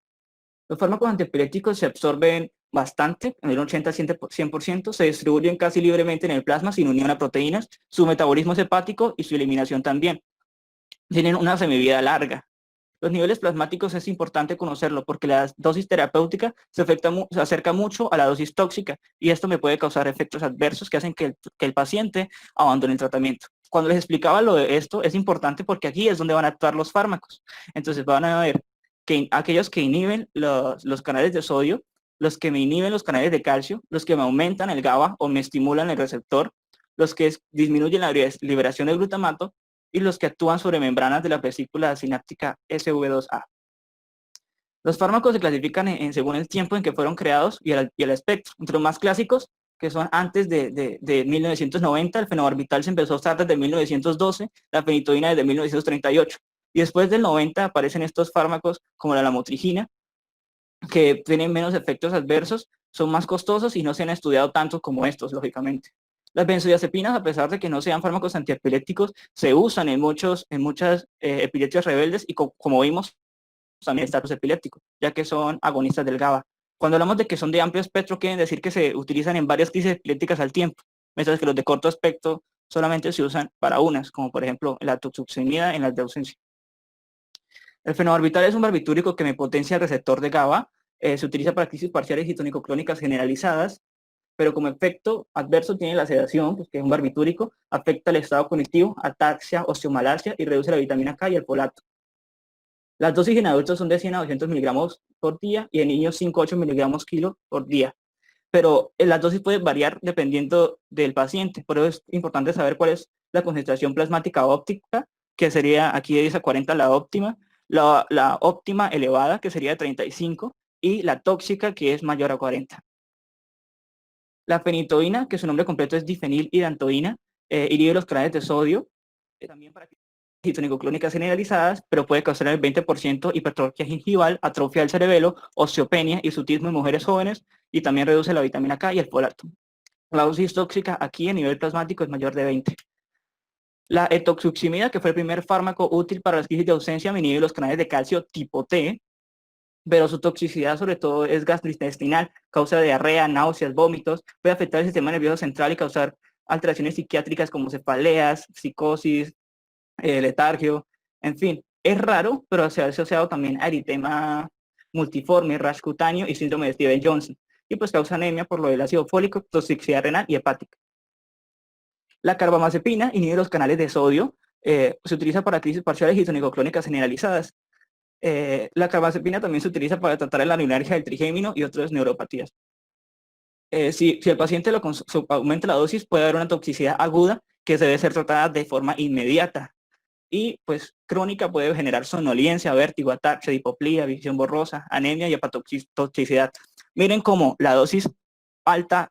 Los fármacos antiepilépticos se absorben bastante, en el 80-100%, se distribuyen casi libremente en el plasma sin unión a proteínas, su metabolismo es hepático y su eliminación también. Tienen una semivida larga. Los niveles plasmáticos es importante conocerlo porque la dosis terapéutica se acerca mucho a la dosis tóxica y esto me puede causar efectos adversos que hacen que el paciente abandone el tratamiento. Cuando les explicaba lo de esto, es importante porque aquí es donde van a actuar los fármacos. Entonces van a ver que aquellos que inhiben los canales de sodio, los que me inhiben los canales de calcio, los que me aumentan el GABA o me estimulan el receptor, los que disminuyen la liberación de glutamato y los que actúan sobre membranas de la vesícula sináptica SV2A. Los fármacos se clasifican según el tiempo en que fueron creados y el espectro. Entre los más clásicos, que son antes de 1990, el fenobarbital se empezó a usar desde 1912, la fenitoína desde 1938. Y después del 90 aparecen estos fármacos como la lamotrigina, que tienen menos efectos adversos, son más costosos y no se han estudiado tanto como estos, lógicamente. Las benzodiazepinas, a pesar de que no sean fármacos antiepilépticos, se usan en muchas epilepsias rebeldes y como vimos, también estatus epiléptico, ya que son agonistas del GABA. Cuando hablamos de que son de amplio espectro, quieren decir que se utilizan en varias crisis epilépticas al tiempo, mientras que los de corto espectro solamente se usan para unas, como por ejemplo la toxuximida en las de ausencia. El fenobarbital es un barbitúrico que me potencia el receptor de GABA, se utiliza para crisis parciales y tónico-clónicas generalizadas, pero como efecto adverso tiene la sedación, pues, que es un barbitúrico, afecta el estado cognitivo, ataxia, osteomalacia y reduce la vitamina K y el folato. Las dosis en adultos son de 100 a 200 miligramos por día y en niños 5 a 8 miligramos kilo por día. Pero las dosis pueden variar dependiendo del paciente, por eso es importante saber cuál es la concentración plasmática óptica, que sería aquí de 10 a 40 la óptima, la óptima elevada, que sería de 35, y la tóxica, que es mayor a 40. La fenitoína, que su nombre completo es difenilhidantoína, inhibe los canales de sodio, también para tónico-clónicas generalizadas, pero puede causar el 20% hipertrofia gingival, atrofia del cerebelo, osteopenia, hirsutismo en mujeres jóvenes, y también reduce la vitamina K y el folato. La dosis tóxica aquí a nivel plasmático es mayor de 20. La etoxuximida, que fue el primer fármaco útil para las crisis de ausencia, inhibe los canales de calcio tipo T, pero su toxicidad sobre todo es gastrointestinal, causa diarrea, náuseas, vómitos, puede afectar el sistema nervioso central y causar alteraciones psiquiátricas como cefaleas, psicosis, letargio, en fin. Es raro, pero se ha asociado también a eritema multiforme, rash cutáneo y síndrome de Stevens-Johnson, y pues causa anemia por lo del ácido fólico, toxicidad renal y hepática. La carbamazepina inhibe los canales de sodio, se utiliza para crisis parciales y tónico-clónicas generalizadas. La carbamazepina también se utiliza para tratar la neuralgia del trigémino y otras neuropatías. Si el paciente aumenta la dosis, puede haber una toxicidad aguda que debe ser tratada de forma inmediata. Y pues crónica puede generar somnolencia, vértigo, ataxia, hipoplía, visión borrosa, anemia y hepatotoxicidad. Miren cómo la dosis alta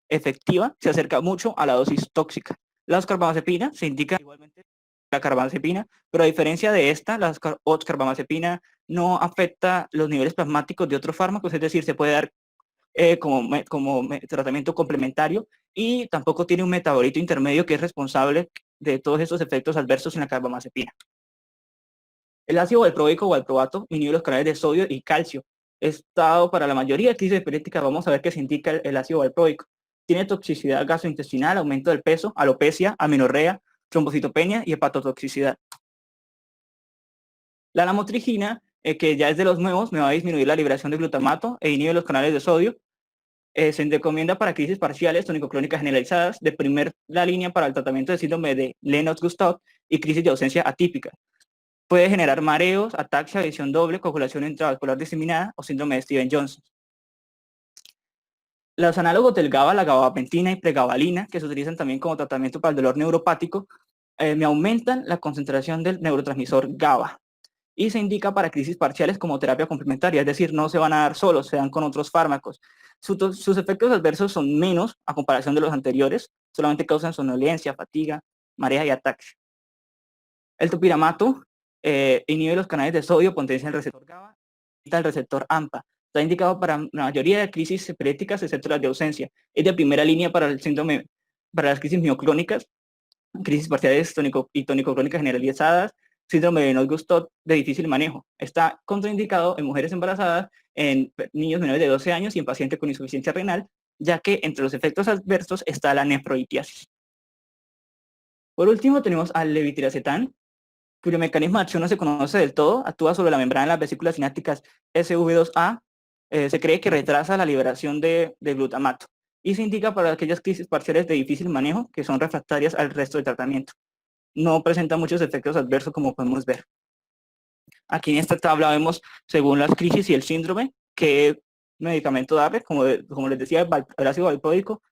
efectiva se acerca mucho a la dosis tóxica. La carbamazepina se indica igualmente la carbamazepina, pero a diferencia de esta, la carbamazepina no afecta los niveles plasmáticos de otros fármacos, es decir, se puede dar como tratamiento complementario, y tampoco tiene un metabolito intermedio que es responsable de todos estos efectos adversos en la carbamazepina. El ácido valproico o valproato inhibe los canales de sodio y calcio. Estado para la mayoría de crisis epilépticas. Vamos a ver qué se indica el ácido valproico. Tiene toxicidad gastrointestinal, aumento del peso, alopecia, amenorrea, trombocitopenia y hepatotoxicidad. La lamotrigina, que ya es de los nuevos, me va a disminuir la liberación de glutamato e inhibe los canales de sodio. Se recomienda para crisis parciales, tónico-clónicas generalizadas, de primera línea para el tratamiento de síndrome de Lennox-Gastaut y crisis de ausencia atípica. Puede generar mareos, ataxia, visión doble, coagulación intravascular diseminada o síndrome de Stevens-Johnson. Los análogos del GABA, la gabapentina y pregabalina, que se utilizan también como tratamiento para el dolor neuropático, me aumentan la concentración del neurotransmisor GABA, y se indica para crisis parciales como terapia complementaria, es decir, no se van a dar solos, se dan con otros fármacos. Sus efectos adversos son menos a comparación de los anteriores, solamente causan somnolencia, fatiga, marea y ataque. El topiramato inhibe los canales de sodio, potencia el receptor GABA, quita el receptor AMPA. Está indicado para la mayoría de crisis epilépticas, excepto las de ausencia. Es de primera línea para el síndrome, para las crisis mioclónicas, crisis parciales y tónico-clónicas generalizadas, síndrome de Lennox-Gastaut de difícil manejo. Está contraindicado en mujeres embarazadas, en niños menores de 12 años y en pacientes con insuficiencia renal, ya que entre los efectos adversos está la nefroitiasis. Por último, tenemos al levetiracetam, cuyo mecanismo de acción no se conoce del todo. Actúa sobre la membrana de las vesículas sinápticas SV2A. Se cree que retrasa la liberación de glutamato y se indica para aquellas crisis parciales de difícil manejo que son refractarias al resto del tratamiento. No presenta muchos efectos adversos, como podemos ver. Aquí en esta tabla vemos, según las crisis y el síndrome, qué medicamento darle. Como les decía, el ácido valproico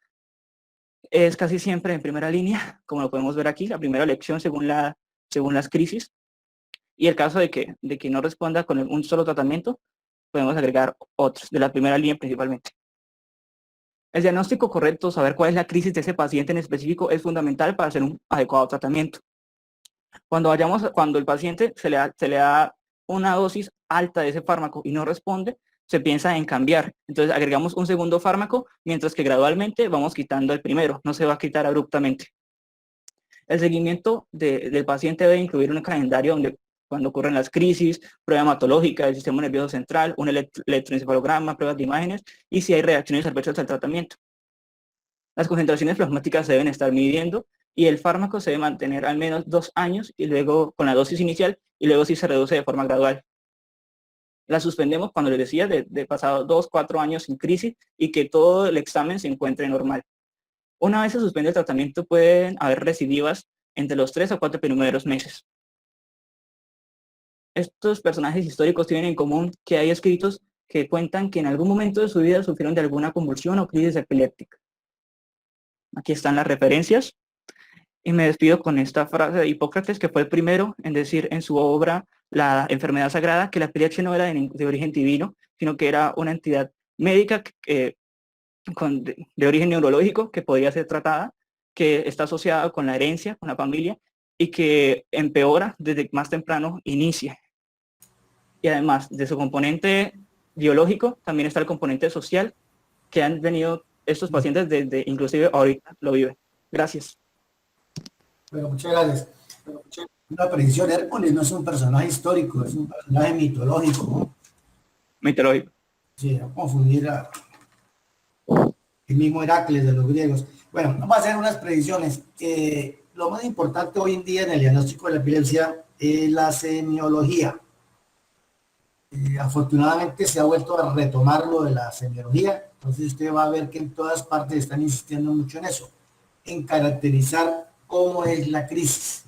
es casi siempre en primera línea, como lo podemos ver aquí, la primera elección según las crisis. Y el caso de que no responda con un solo tratamiento, podemos agregar otros, de la primera línea principalmente. El diagnóstico correcto, saber cuál es la crisis de ese paciente en específico, es fundamental para hacer un adecuado tratamiento. Cuando el paciente se le da una dosis alta de ese fármaco y no responde, se piensa en cambiar. Entonces agregamos un segundo fármaco, mientras que gradualmente vamos quitando el primero, no se va a quitar abruptamente. El seguimiento del paciente debe incluir un calendario donde cuando ocurren las crisis, prueba hematológica del sistema nervioso central, un electroencefalograma, pruebas de imágenes y si hay reacciones adversas al tratamiento. Las concentraciones plasmáticas se deben estar midiendo y el fármaco se debe mantener al menos 2 años y luego con la dosis inicial y luego sí se reduce de forma gradual. La suspendemos cuando les decía de pasado 2, 4 años sin crisis y que todo el examen se encuentre normal. Una vez se suspende el tratamiento pueden haber recidivas entre los 3 o 4 primeros meses. Estos personajes históricos tienen en común que hay escritos que cuentan que en algún momento de su vida sufrieron de alguna convulsión o crisis epiléptica. Aquí están las referencias. Y me despido con esta frase de Hipócrates, que fue el primero en decir en su obra La enfermedad sagrada que la epilepsia no era de origen divino, sino que era una entidad médica de origen neurológico que podía ser tratada que está asociada con la herencia, con la familia, y que empeora desde más temprano inicia. Y además de su componente biológico, también está el componente social que han venido estos pacientes desde, inclusive ahorita lo viven. Gracias. Bueno, muchas gracias. Una predicción, Hércules no es un personaje histórico, es un personaje mitológico, ¿no? Mitológico. Sí, a confundir a el mismo Heracles de los griegos. Bueno, vamos a hacer unas predicciones. Lo más importante hoy en día en el diagnóstico de la epilepsia es la semiología. Afortunadamente se ha vuelto a retomar lo de la semiología, entonces usted va a ver que en todas partes están insistiendo mucho en eso, en caracterizar cómo es la crisis.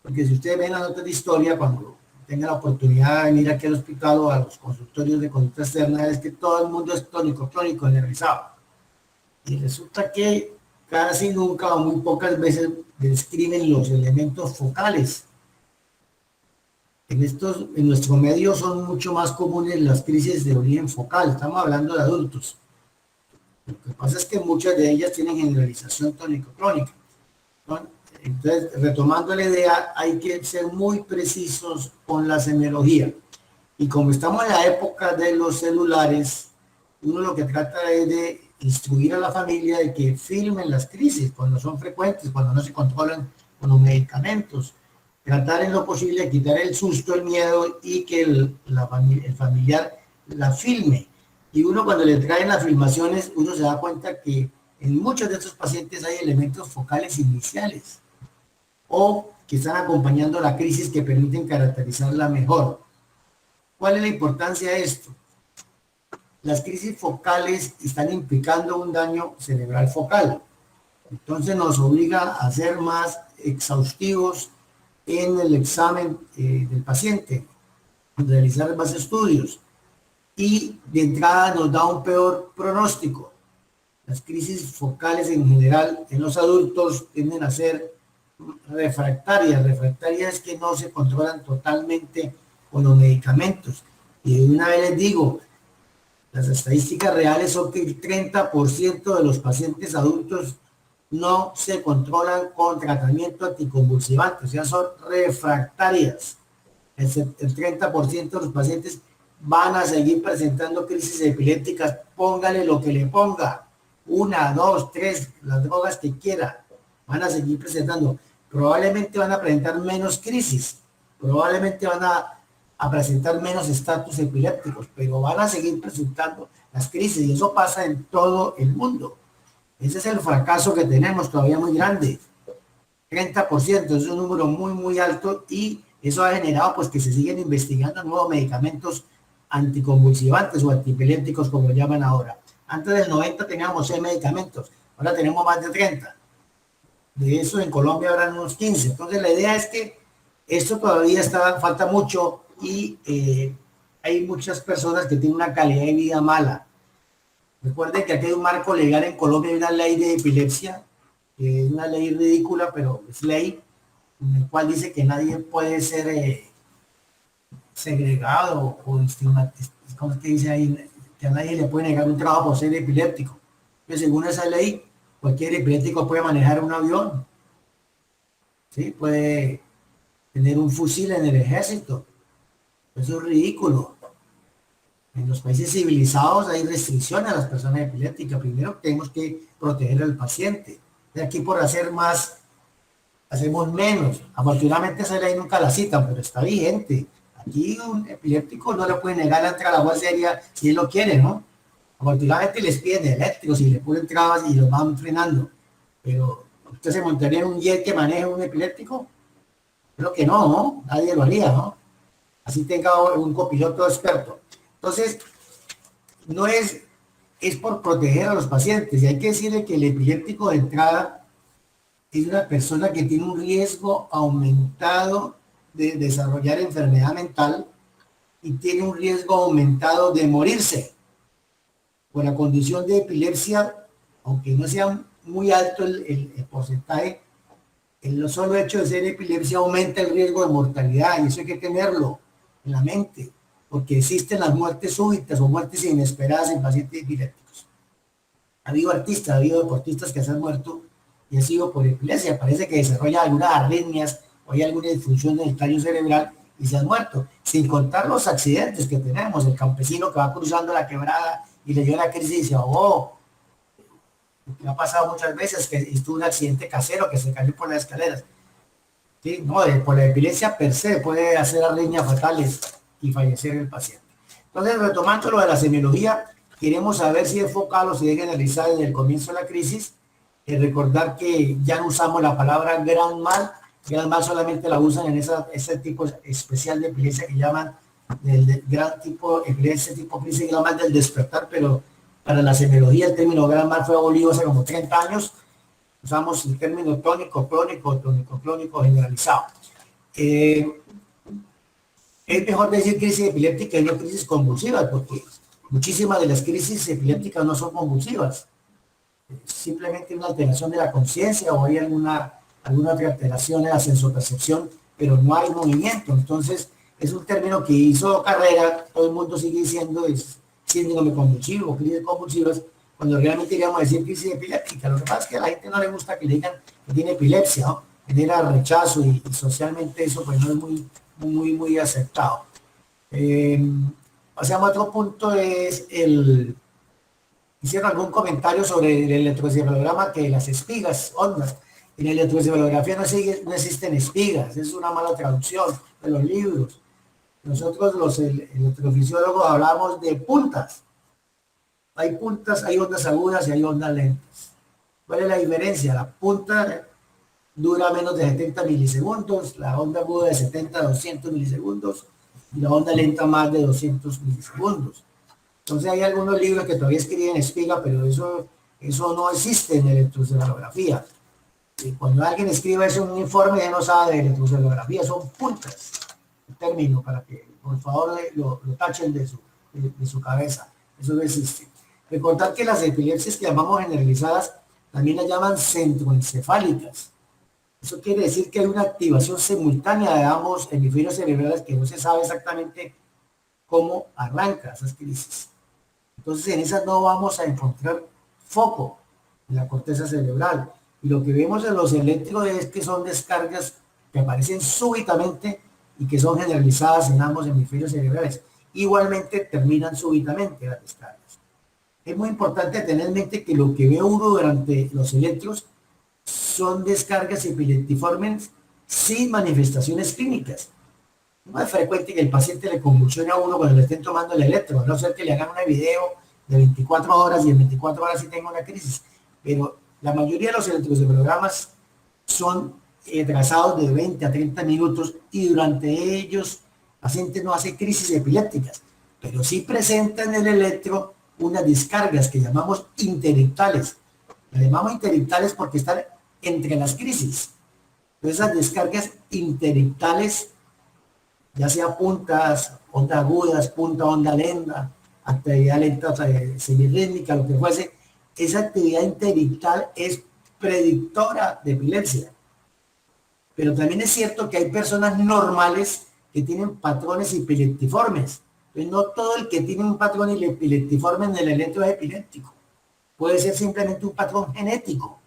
Porque si ustedes ven las notas de historia, cuando tengan la oportunidad de venir aquí al hospital o a los consultorios de conducta externa, es que todo el mundo es tónico, crónico, generalizado. Y resulta que casi nunca o muy pocas veces describen los elementos focales. En nuestro medio son mucho más comunes las crisis de origen focal, estamos hablando de adultos. Lo que pasa es que muchas de ellas tienen generalización tónico-crónica, ¿no? Entonces, retomando la idea, hay que ser muy precisos con la semiología. Y como estamos en la época de los celulares, uno lo que trata es de instruir a la familia de que filmen las crisis cuando son frecuentes, cuando no se controlan con los medicamentos. Tratar en lo posible de quitar el susto, el miedo y que el familiar la filme. Y uno cuando le traen las filmaciones, uno se da cuenta que en muchos de estos pacientes hay elementos focales iniciales o que están acompañando la crisis que permiten caracterizarla mejor. ¿Cuál es la importancia de esto? Las crisis focales están implicando un daño cerebral focal. Entonces nos obliga a ser más exhaustivos en el examen del paciente, realizar más estudios y de entrada nos da un peor pronóstico. Las crisis focales en general en los adultos tienden a ser refractarias que no se controlan totalmente con los medicamentos. Y de una vez les digo, las estadísticas reales son que el 30% de los pacientes adultos no se controlan con tratamiento anticonvulsivante, o sea, son refractarias. El 30% de los pacientes van a seguir presentando crisis epilépticas, póngale lo que le ponga, 1, 2, 3, las drogas que quiera, van a seguir presentando. Probablemente van a presentar menos crisis, probablemente van a presentar menos estatus epilépticos, pero van a seguir presentando las crisis y eso pasa en todo el mundo. Ese es el fracaso que tenemos todavía muy grande. 30% es un número muy, muy alto y eso ha generado pues que se siguen investigando nuevos medicamentos anticonvulsivantes o antipilépticos como lo llaman ahora. Antes del 90 teníamos 6 medicamentos, ahora tenemos más de 30. De eso en Colombia habrán unos 15. Entonces la idea es que esto todavía falta mucho y hay muchas personas que tienen una calidad de vida mala. Recuerden que aquí hay un marco legal en Colombia, hay una ley de epilepsia, es una ley ridícula, pero es ley, en el cual dice que nadie puede ser segregado o estigmatizado, ¿cómo es que dice ahí? Que a nadie le puede negar un trabajo por ser epiléptico. Pero según esa ley, cualquier epiléptico puede manejar un avión, ¿sí? Puede tener un fusil en el ejército. Eso es ridículo. En los países civilizados hay restricciones a las personas epilépticas. Primero tenemos que proteger al paciente. De aquí por hacer más, hacemos menos. Afortunadamente esa ley nunca la citan, pero está vigente. Aquí un epiléptico no le puede negar la entrada a la voz seria si él lo quiere, ¿no? Afortunadamente les piden eléctricos y le ponen trabas y los van frenando. Pero usted se montaría en un jet que maneje un epiléptico. Creo que no, ¿no? Nadie lo haría, ¿no? Así tenga un copiloto experto. Entonces, no es por proteger a los pacientes. Y hay que decirle que el epiléptico de entrada es una persona que tiene un riesgo aumentado de desarrollar enfermedad mental y tiene un riesgo aumentado de morirse. Por la condición de epilepsia, aunque no sea muy alto el porcentaje, el solo hecho de ser epilepsia aumenta el riesgo de mortalidad y eso hay que tenerlo en la mente, porque existen las muertes súbitas o muertes inesperadas en pacientes epilépticos. Ha habido artistas, ha habido deportistas que se han muerto y y ha sido por epilepsia. Parece que desarrolla algunas arritmias o hay alguna disfunción del tallo cerebral y se han muerto. Sin contar los accidentes que tenemos, el campesino que va cruzando la quebrada y le dio la crisis y se ahogó. Me ha pasado muchas veces que estuvo un accidente casero que se cayó por las escaleras. ¿Sí? No, por la epilepsia per se puede hacer arritmias fatales y fallecer el paciente. Entonces, retomando lo de la semiología, queremos saber si es focal o si es generalizada desde el comienzo de la crisis. Recordar que ya no usamos la palabra gran mal. Gran mal solamente la usan en ese tipo especial de epilepsia que llaman del gran tipo, ese tipo de crisis gran mal del despertar, pero para la semiología el término gran mal fue abolido hace como 30 años. Usamos el término tónico, clónico generalizado. Es mejor decir crisis epiléptica y no crisis convulsivas, porque muchísimas de las crisis epilépticas no son convulsivas. Es simplemente una alteración de la conciencia o hay alguna otra alteración en la sensopercepción, pero no hay movimiento. Entonces, es un término que hizo carrera, todo el mundo sigue diciendo es síndrome convulsivo o crisis convulsivas, cuando realmente iríamos a decir crisis epiléptica. Lo que pasa es que a la gente no le gusta que le digan que tiene epilepsia, ¿no? Genera rechazo y socialmente eso pues no es muy aceptado. Pasamos a otro punto, es hicieron algún comentario sobre el electroencefalograma, que las espigas, ondas. En la electroencefalografía no existen espigas, es una mala traducción de los libros. Nosotros los electrofisiólogos hablamos de puntas. Hay puntas, hay ondas agudas y hay ondas lentas. ¿Cuál es la diferencia? La punta dura menos de 70 milisegundos, la onda aguda de 70 a 200 milisegundos y la onda lenta más de 200 milisegundos. Entonces hay algunos libros que todavía escriben espiga, pero eso no existe en electroencefalografía. Y cuando alguien escribe eso en un informe, ya no sabe de electroencefalografía, son puntas. El término para que por favor lo tachen de su cabeza. Eso no existe. Recordar que las epilepsias que llamamos generalizadas también las llaman centroencefálicas. Eso quiere decir que hay una activación simultánea de ambos hemisferios cerebrales que no se sabe exactamente cómo arranca esas crisis. Entonces en esas no vamos a encontrar foco en la corteza cerebral. Y lo que vemos en los eléctricos es que son descargas que aparecen súbitamente y que son generalizadas en ambos hemisferios cerebrales. Igualmente terminan súbitamente las descargas. Es muy importante tener en mente que lo que ve uno durante los electros son descargas epileptiformes sin manifestaciones clínicas. No es frecuente que el paciente le convulsione a uno cuando le estén tomando el electro, a no ser que le hagan un video de 24 horas y en 24 horas sí tenga una crisis. Pero la mayoría de los electroencefalogramas son trazados de 20 a 30 minutos y durante ellos el paciente no hace crisis epilépticas, pero sí presenta en el electro unas descargas que llamamos interictales. Las llamamos interictales porque están entre las crisis. Entonces esas descargas interictales, ya sea puntas, onda agudas, punta, onda lenta, actividad lenta, semirrítmica, lo que fuese, esa actividad interictal es predictora de epilepsia. Pero también es cierto que hay personas normales que tienen patrones epileptiformes. Entonces no todo el que tiene un patrón epileptiforme en el electro es epiléptico. Puede ser simplemente un patrón genético.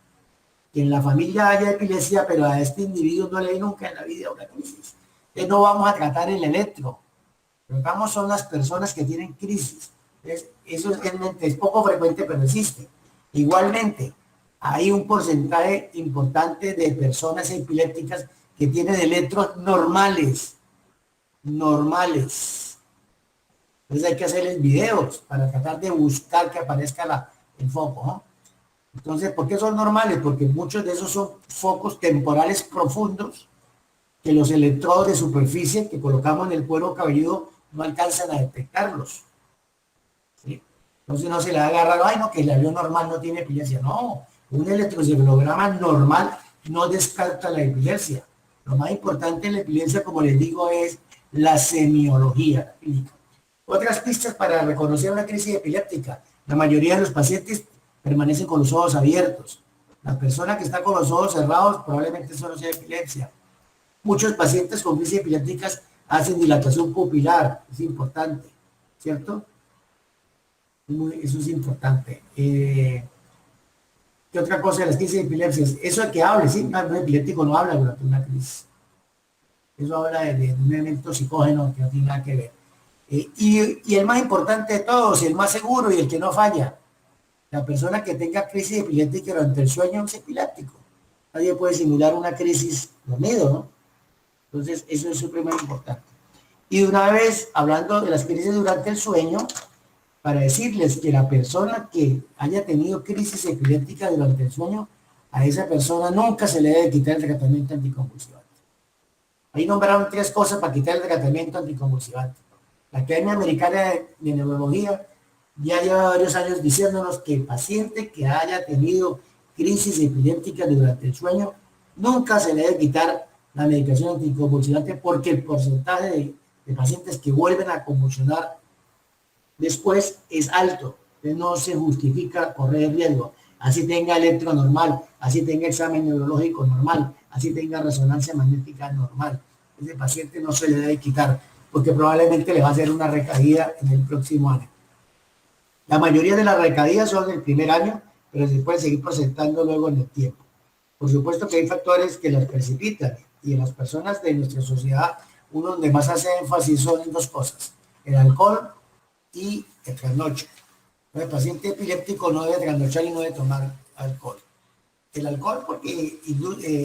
Que en la familia haya epilepsia, pero a este individuo no le hay nunca en la vida una crisis. Entonces no vamos a tratar el electro. Lo que vamos son las personas que tienen crisis. Entonces, eso es poco frecuente, pero existe. Igualmente, hay un porcentaje importante de personas epilépticas que tienen electros normales. Entonces hay que hacerles videos para tratar de buscar que aparezca el foco, ¿no? Entonces, ¿por qué son normales? Porque muchos de esos son focos temporales profundos que los electrodos de superficie que colocamos en el cuero cabelludo no alcanzan a detectarlos. ¿Sí? Entonces no se le agarra, ay no, que el avión normal no tiene epilepsia. No, un electroencefalograma normal no descarta la epilepsia. Lo más importante en la epilepsia, como les digo, es la semiología clínica. Otras pistas para reconocer una crisis epiléptica. La mayoría de los pacientes permanecen con los ojos abiertos. La persona que está con los ojos cerrados probablemente solo sea epilepsia. Muchos pacientes con crisis epilépticas hacen dilatación pupilar. Es importante, ¿cierto? Eso es importante. ¿Qué otra cosa de las crisis de epilepsia? Eso de que hable, ¿sí? Un epiléptico no habla durante una crisis. Eso habla de un elemento psicógeno que no tiene nada que ver. Y el más importante de todos, y el más seguro y el que no falla, la persona que tenga crisis epiléptica durante el sueño es epiléptico. Nadie puede simular una crisis dormido, ¿no? Entonces, eso es supremamente importante. Y una vez, hablando de las crisis durante el sueño, para decirles que la persona que haya tenido crisis epiléptica durante el sueño, a esa persona nunca se le debe quitar el tratamiento anticonvulsivante. Ahí nombraron 3 cosas para quitar el tratamiento anticonvulsivante. La Academia Americana de Neurología ya lleva varios años diciéndonos que el paciente que haya tenido crisis epiléptica durante el sueño, nunca se le debe quitar la medicación anticonvulsivante porque el porcentaje de pacientes que vuelven a convulsionar después es alto. Entonces no se justifica correr el riesgo. Así tenga electro normal, así tenga examen neurológico normal, así tenga resonancia magnética normal. Ese paciente no se le debe quitar porque probablemente le va a hacer una recaída en el próximo año. La mayoría de las recaídas son en el primer año, pero se pueden seguir presentando luego en el tiempo. Por supuesto que hay factores que las precipitan y en las personas de nuestra sociedad uno donde más hace énfasis son en 2 cosas, el alcohol y el trasnocho. El paciente epiléptico no debe trasnochar y no debe tomar alcohol. El alcohol porque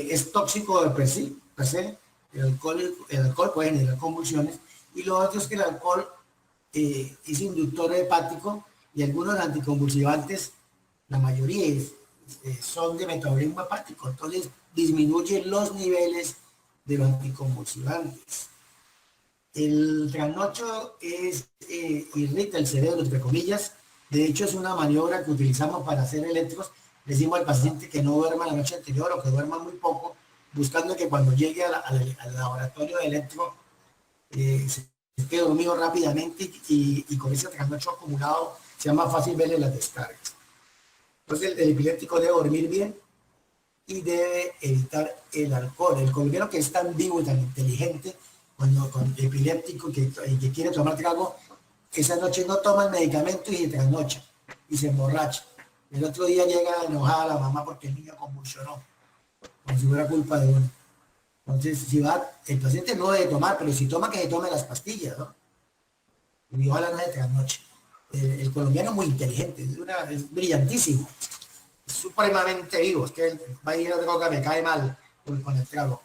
es tóxico de per se. El alcohol puede generar convulsiones y lo otro es que el alcohol es inductor hepático y algunos anticonvulsivantes, la mayoría son de metabolismo hepático, entonces disminuyen los niveles de los anticonvulsivantes. El trasnocho irrita el cerebro, entre comillas. De hecho, es una maniobra que utilizamos para hacer electros. Decimos al paciente que no duerma la noche anterior o que duerma muy poco, buscando que cuando llegue al laboratorio de electro se quede dormido rápidamente y con ese trasnocho acumulado sea más fácil verle las descargas. Entonces, el epiléptico debe dormir bien y debe evitar el alcohol. El colombiano que es tan vivo y tan inteligente, cuando epiléptico que quiere tomar trago, esa noche no toma el medicamento y se trasnocha y se emborracha. El otro día llega enojada la mamá porque el niño convulsionó, como si fuera culpa de uno. Entonces, si va, el paciente no debe tomar, pero si toma, que se tome las pastillas, ¿no? Y ojalá no se trasnoche. El colombiano es muy inteligente, es brillantísimo, es supremamente vivo, es que va a ir a droga, me cae mal con el trago.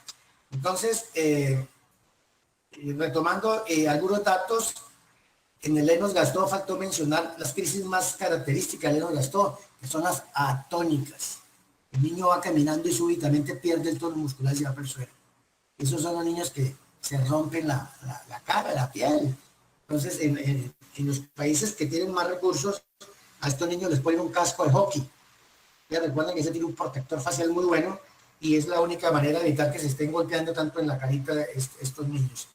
Entonces, retomando algunos datos, en el Lennox Gastaut faltó mencionar las crisis más características del Lennox Gastaut, que son las atónicas. El niño va caminando y súbitamente pierde el tono muscular y va por el suelo. Esos son los niños que se rompen la cara, la piel. Entonces, en los países que tienen más recursos, a estos niños les ponen un casco de hockey. Ya recuerden que ese tiene un protector facial muy bueno y es la única manera de evitar que se estén golpeando tanto en la carita de estos niños.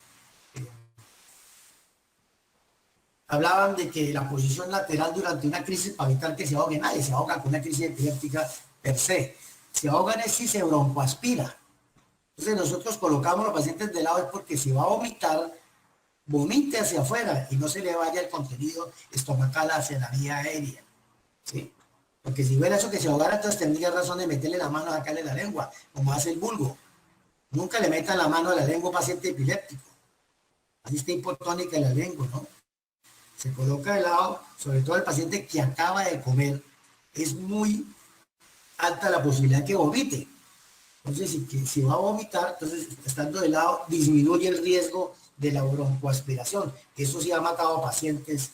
Hablaban de que la posición lateral durante una crisis para evitar que se ahogue, nadie se ahoga con una crisis epiléptica per se. Se ahogan es si se broncoaspira. Entonces nosotros colocamos a los pacientes de lado es porque si va a vomitar, vomite hacia afuera y no se le vaya el contenido estomacal hacia la vía aérea. ¿Sí? Porque si fuera eso que se ahogara, entonces tendría razón de meterle la mano a sacarle la lengua, como hace el vulgo. Nunca le metan la mano a la lengua a un paciente epiléptico. Así está hipotónica la lengua, ¿no? Se coloca de lado, sobre todo el paciente que acaba de comer, es muy alta la posibilidad que vomite. Entonces, si va a vomitar, entonces estando de lado disminuye el riesgo de la broncoaspiración. Eso sí ha matado a pacientes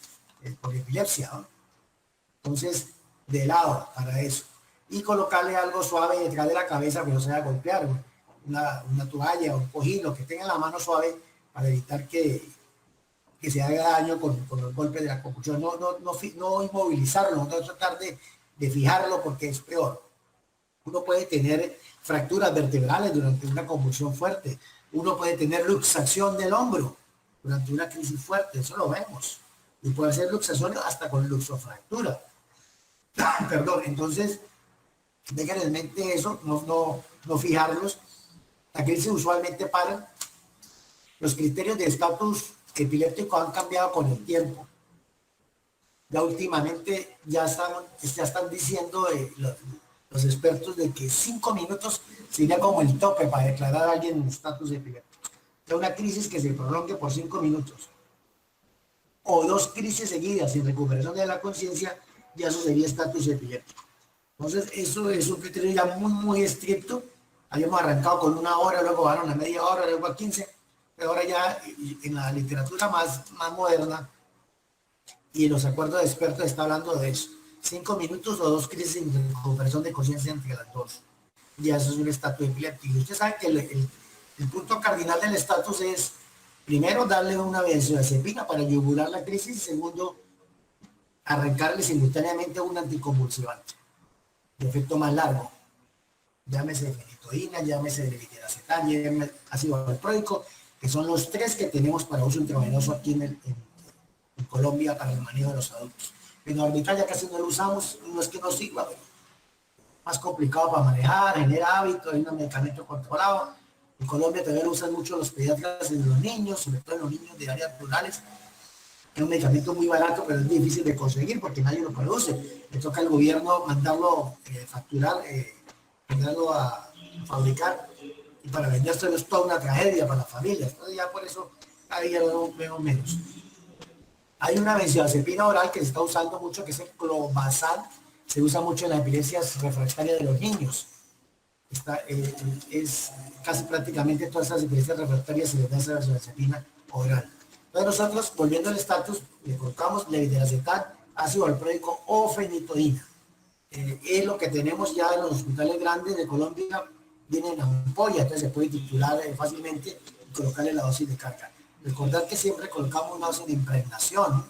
por epilepsia, ¿no? Entonces, de lado para eso. Y colocarle algo suave detrás de la cabeza que no se vaya a golpear, una toalla o un cojín, lo que tenga la mano suave para evitar que se haga daño con los golpes de la convulsión. No inmovilizarlo, no tratar de fijarlo porque es peor. Uno puede tener fracturas vertebrales durante una convulsión fuerte. Uno puede tener luxación del hombro durante una crisis fuerte, eso lo vemos. Y puede ser luxación hasta con luxofractura. Perdón, entonces, dejen en mente eso, no fijarlos. La crisis usualmente paran. Los criterios de estatus epiléptico han cambiado con el tiempo. Ya últimamente ya están diciendo los expertos de que 5 minutos sería como el tope para declarar a alguien en estatus epiléptico. De una crisis que se prolongue por 5 minutos o 2 crisis seguidas sin recuperación de la conciencia, ya eso sería estatus epiléptico. Entonces, eso es un criterio ya muy estricto. Habíamos arrancado con 1 hora, luego bajaron a media hora, luego a 15, pero ahora ya en la literatura más moderna y en los acuerdos de expertos está hablando de eso. 5 minutos o 2 crisis sin recuperación de conciencia entre las dos. Ya eso es un estatus epiléptico. Y usted sabe que el punto cardinal del estatus es, primero, darle una benzodiazepina para yugular la crisis y segundo, arrancarle simultáneamente un anticonvulsivante de efecto más largo. Llámese fenitoína, llámese levetiracetam, llámese ácido valproico, que son los 3 que tenemos para uso intravenoso aquí en Colombia para el manejo de los adultos. Fenobarbital ya casi no lo usamos, no es que no sirva, pero más complicado para manejar, genera hábito, hay un medicamento controlado. En Colombia también lo usan mucho los pediatras en los niños, sobre todo en los niños de áreas rurales. Es un medicamento muy barato, pero es difícil de conseguir porque nadie lo produce. Le toca al gobierno mandarlo facturar, mandarlo a fabricar, y para vendérselo es toda una tragedia para las familias. Entonces ya por eso cada día lo veo menos. Hay una benzodiazepina oral que se está usando mucho, que es el clobazam. Se usa mucho en las epilepsias refractarias de los niños. Es casi prácticamente todas esas epilepsias refractarias se les da esa benzodiazepina oral. Entonces nosotros, volviendo al estatus, le colocamos levetiracetam, ácido valproico o fenitoína. Es lo que tenemos ya en los hospitales grandes de Colombia, viene en ampolla, entonces se puede titular fácilmente y colocarle la dosis de carga. Recordar que siempre colocamos una dosis de impregnación.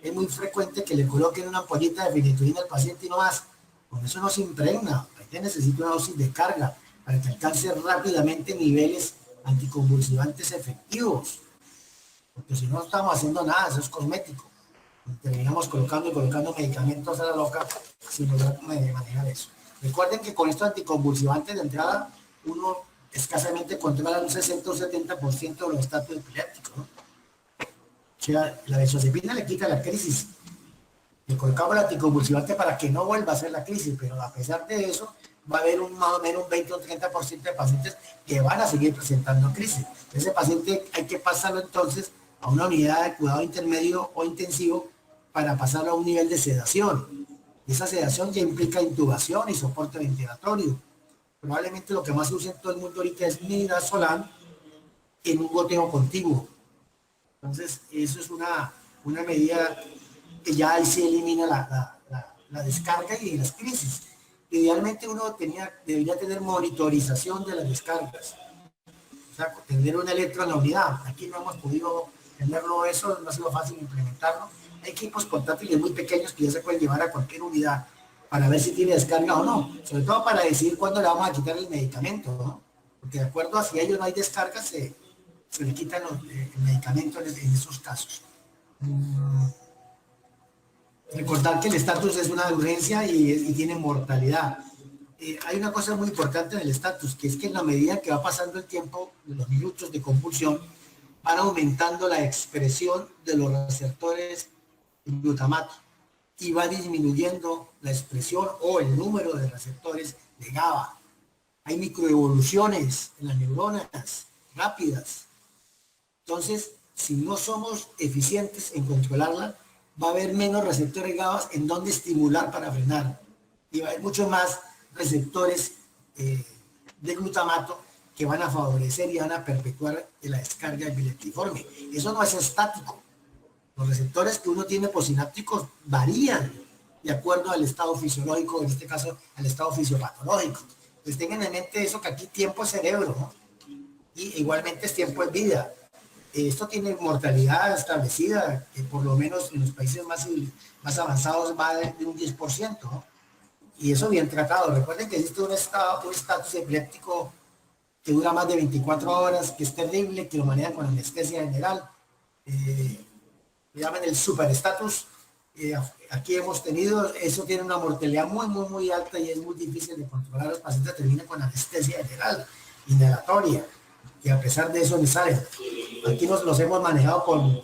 Es muy frecuente que le coloquen una ampollita de fenitoína al paciente y no más. Con eso no se impregna. Ahí necesita una dosis de carga para que alcance rápidamente niveles anticonvulsivantes efectivos. Porque si no estamos haciendo nada, eso es cosmético. Terminamos colocando medicamentos a la loca sin lograr manejar eso. Recuerden que con estos anticonvulsivantes de entrada, uno escasamente controla un 60 o 70% de los estatus epilépticos, ¿no? O sea, la benzodiazepina le quita la crisis. Le colocamos el anticonvulsivante para que no vuelva a ser la crisis, pero a pesar de eso, va a haber más o menos un 20 o 30% de pacientes que van a seguir presentando crisis. Ese paciente hay que pasarlo entonces a una unidad de cuidado intermedio o intensivo para pasarlo a un nivel de sedación. Y esa sedación ya implica intubación y soporte ventilatorio. Probablemente lo que más se usa en todo el mundo ahorita es midazolam en un goteo contiguo. Entonces, eso es una medida que ya ahí se elimina la descarga y las crisis. Idealmente uno debería tener monitorización de las descargas. O sea, tener un electro en la unidad. Aquí no hemos podido tenerlo eso, no ha sido fácil implementarlo. Hay equipos portátiles muy pequeños que ya se pueden llevar a cualquier unidad para ver si tiene descarga o no. Sobre todo para decidir cuándo le vamos a quitar el medicamento, ¿no? Porque de acuerdo a si ellos no hay descarga, se le quitan el medicamento en esos casos. Recordar que el estatus es una urgencia y tiene mortalidad. Hay una cosa muy importante en el estatus, que es que en la medida que va pasando el tiempo, los minutos de convulsión, van aumentando la expresión de los receptores en glutamato y va disminuyendo la expresión o el número de receptores de GABA. Hay microevoluciones en las neuronas rápidas. Entonces, si no somos eficientes en controlarla, va a haber menos receptores GABA en donde estimular para frenar. Y va a haber muchos más receptores de glutamato que van a favorecer y van a perpetuar la descarga epileptiforme. Eso no es estático. Los receptores que uno tiene posinápticos varían de acuerdo al estado fisiológico, en este caso al estado fisiopatológico. Pues tengan en mente eso, que aquí tiempo es cerebro, ¿no? Y igualmente es tiempo es vida. Esto tiene mortalidad establecida, que por lo menos en los países más avanzados va de un 10%, ¿no? Y eso bien tratado. Recuerden que existe un estatus epiléptico que dura más de 24 horas, que es terrible, que lo manejan con anestesia general. Le llaman el superestatus. Aquí hemos tenido, eso tiene una mortalidad muy alta y es muy difícil de controlar. Los pacientes terminan con anestesia general, inhalatoria, y a pesar de eso les salen. Aquí los hemos manejado con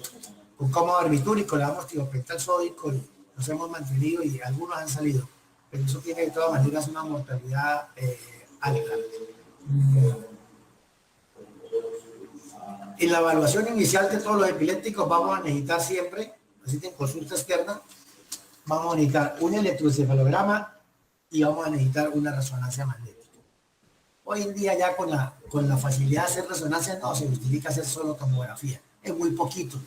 cómodo barbitúrico, le damos tiopental sódico y nos hemos mantenido y algunos han salido. pero eso tiene de todas maneras una mortalidad alta. Mm. En la evaluación inicial de todos los epilépticos vamos a necesitar siempre, así que en consulta externa, vamos a necesitar un electroencefalograma y vamos a necesitar una resonancia magnética. Hoy en día ya con la facilidad de hacer resonancia no se justifica hacer solo tomografía, es muy poquito.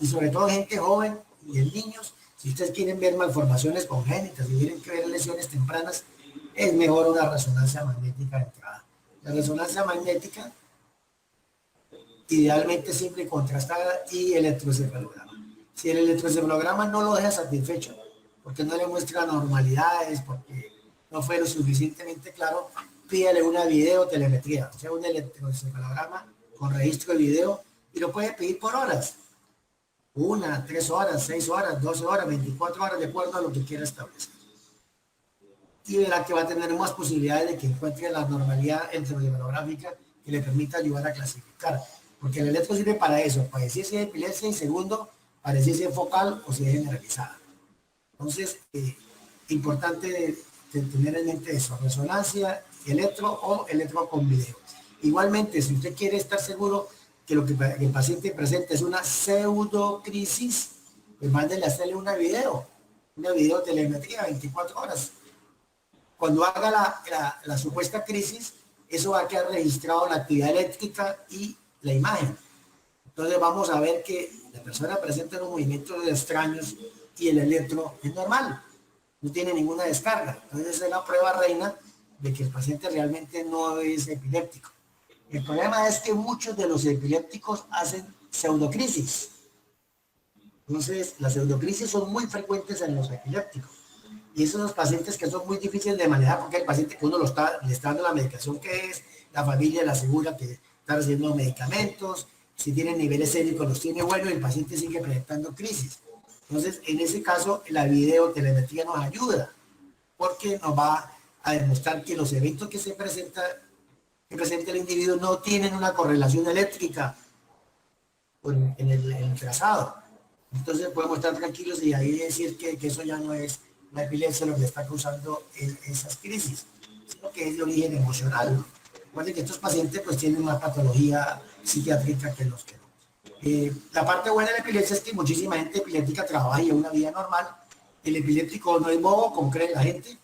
Y sobre todo gente joven y en niños, si ustedes quieren ver malformaciones congénitas, si quieren ver lesiones tempranas, es mejor una resonancia magnética de entrada. La resonancia magnética, idealmente simple y contrastada, y electroencefalograma. Si el electroencefalograma no lo deja satisfecho, porque no le muestra anormalidades, porque no fue lo suficientemente claro, pídale una videotelemetría, o sea, un electroencefalograma con registro de video, y lo puede pedir por horas. 1, 3 horas, 6 horas, 12 horas, 24 horas, de acuerdo a lo que quiera establecer. Y verá que va a tener más posibilidades de que encuentre la normalidad electroencefalográfica que le permita ayudar a clasificar. Porque el electro sirve para eso, para decir si es epilepsia, y segundo, para decir si es focal o si es generalizada. Entonces, importante tener en mente eso, resonancia, electro o electro con video. Igualmente, si usted quiere estar seguro que lo que el paciente presenta es una pseudocrisis, pues mándele a hacerle una videotelemetría 24 horas. Cuando haga la supuesta crisis, eso va a quedar registrado la actividad eléctrica y la imagen. Entonces vamos a ver que la persona presenta unos movimientos extraños y el electro es normal, no tiene ninguna descarga. Entonces esa es la prueba reina de que el paciente realmente no es epiléptico. El problema es que muchos de los epilépticos hacen pseudocrisis. Entonces las pseudocrisis son muy frecuentes en los epilépticos. Y esos son los pacientes que son muy difíciles de manejar, porque el paciente que uno le está dando la medicación que es, la familia le asegura que está recibiendo medicamentos, si tiene niveles séricos los tiene bueno y el paciente sigue presentando crisis. Entonces, en ese caso, la videotelemetría nos ayuda, porque nos va a demostrar que los eventos que presenta el individuo no tienen una correlación eléctrica en el trazado. Entonces podemos estar tranquilos y ahí decir que eso ya no es la epilepsia lo que está causando esas crisis, sino que es de origen emocional, ¿no? Recuerden que estos pacientes pues tienen más patología psiquiátrica que los que no. La parte buena de la epilepsia es que muchísima gente epiléptica trabaja y lleva una vida normal. El epiléptico no es bobo, como cree la gente.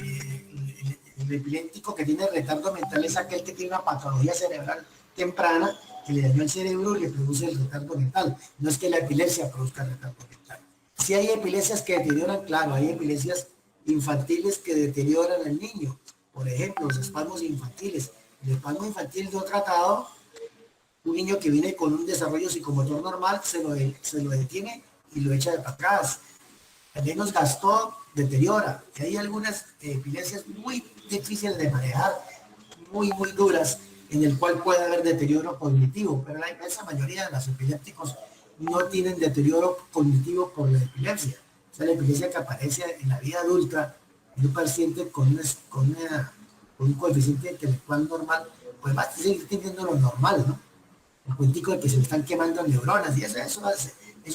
El epiléptico que tiene retardo mental es aquel que tiene una patología cerebral temprana que le dañó el cerebro y le produce el retardo mental. No es que la epilepsia produzca retardo mental. Si hay epilepsias que deterioran, claro, hay epilepsias infantiles que deterioran al niño. Por ejemplo, los espasmos infantiles. El espasmo infantil no tratado, un niño que viene con un desarrollo psicomotor normal, se lo detiene y lo echa de para atrás. Al menos gastó, deteriora. Y hay algunas epilepsias muy difíciles de manejar, muy duras, en el cual puede haber deterioro cognitivo, pero la inmensa mayoría de los epilépticos no tienen deterioro cognitivo por la epilepsia. O sea, la epilepsia que aparece en la vida adulta en un paciente con un coeficiente intelectual normal, pues va a seguir teniendo lo normal, ¿no? El cuentico de que se le están quemando neuronas y eso es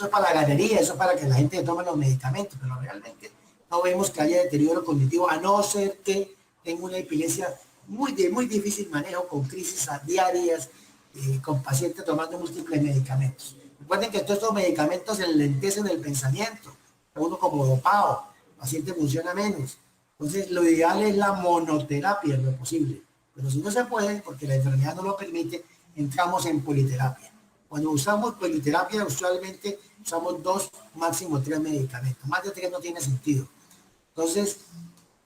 para la galería, eso es para que la gente tome los medicamentos, pero realmente no vemos que haya deterioro cognitivo, a no ser que tenga una epilepsia de muy difícil manejo, con crisis diarias, con pacientes tomando múltiples medicamentos. Recuerden que todos estos medicamentos enlentecen el pensamiento, uno como dopado, el paciente funciona menos. Entonces lo ideal es la monoterapia en lo posible, pero si no se puede, porque la enfermedad no lo permite, entramos en politerapia. Cuando usamos politerapia, usualmente usamos 2, máximo 3 medicamentos. Más de 3 no tiene sentido. Entonces,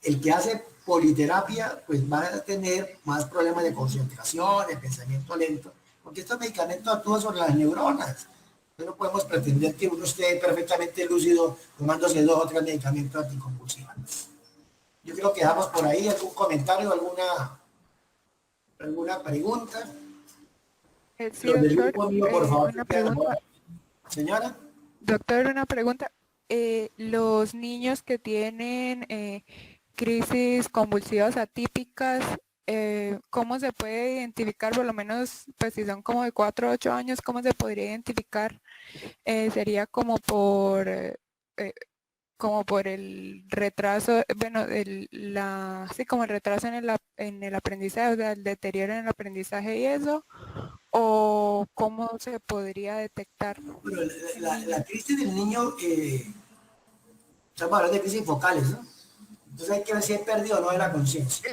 el que hace politerapia, pues va a tener más problemas de concentración, de pensamiento lento, porque estos medicamentos actúan sobre las neuronas. No podemos pretender que uno esté perfectamente lúcido tomándose 2 o 3 medicamentos anticonvulsivantes. Yo creo que dejamos por ahí algún comentario, alguna pregunta. Sí, doctor, Mío, por favor, una pregunta. Señora. Doctor, una pregunta. Los niños que tienen crisis convulsivas atípicas, ¿cómo se puede identificar? Por lo menos, pues si son como de 4 a 8 años, ¿cómo se podría identificar? Sería como por como por el retraso, bueno, sí, como el retraso en el aprendizaje, o sea, el deterioro en el aprendizaje y eso, o cómo se podría detectar. Bueno, la crisis del niño, estamos hablando de crisis focales, ¿no? Entonces hay que ver si he perdido o no de la conciencia.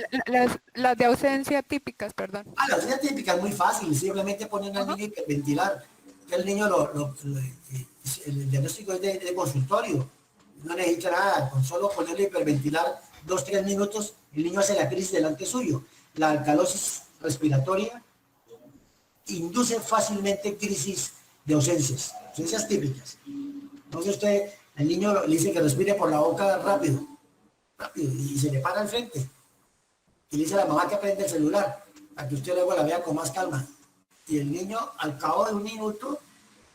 Las de ausencia típicas, perdón. La ausencia típica es muy fácil, simplemente ponen al Ajá. niño hiperventilar. El niño, el diagnóstico es de consultorio, no necesita nada, con solo ponerle hiperventilar 2, 3 minutos, el niño hace la crisis delante suyo. La alcalosis respiratoria induce fácilmente crisis de ausencias típicas. Entonces usted, el niño le dice que respire por la boca rápido, rápido, y se le para al frente. Y le dice a la mamá que prende el celular, para que usted luego la vea con más calma. Y el niño, al cabo de 1 minuto,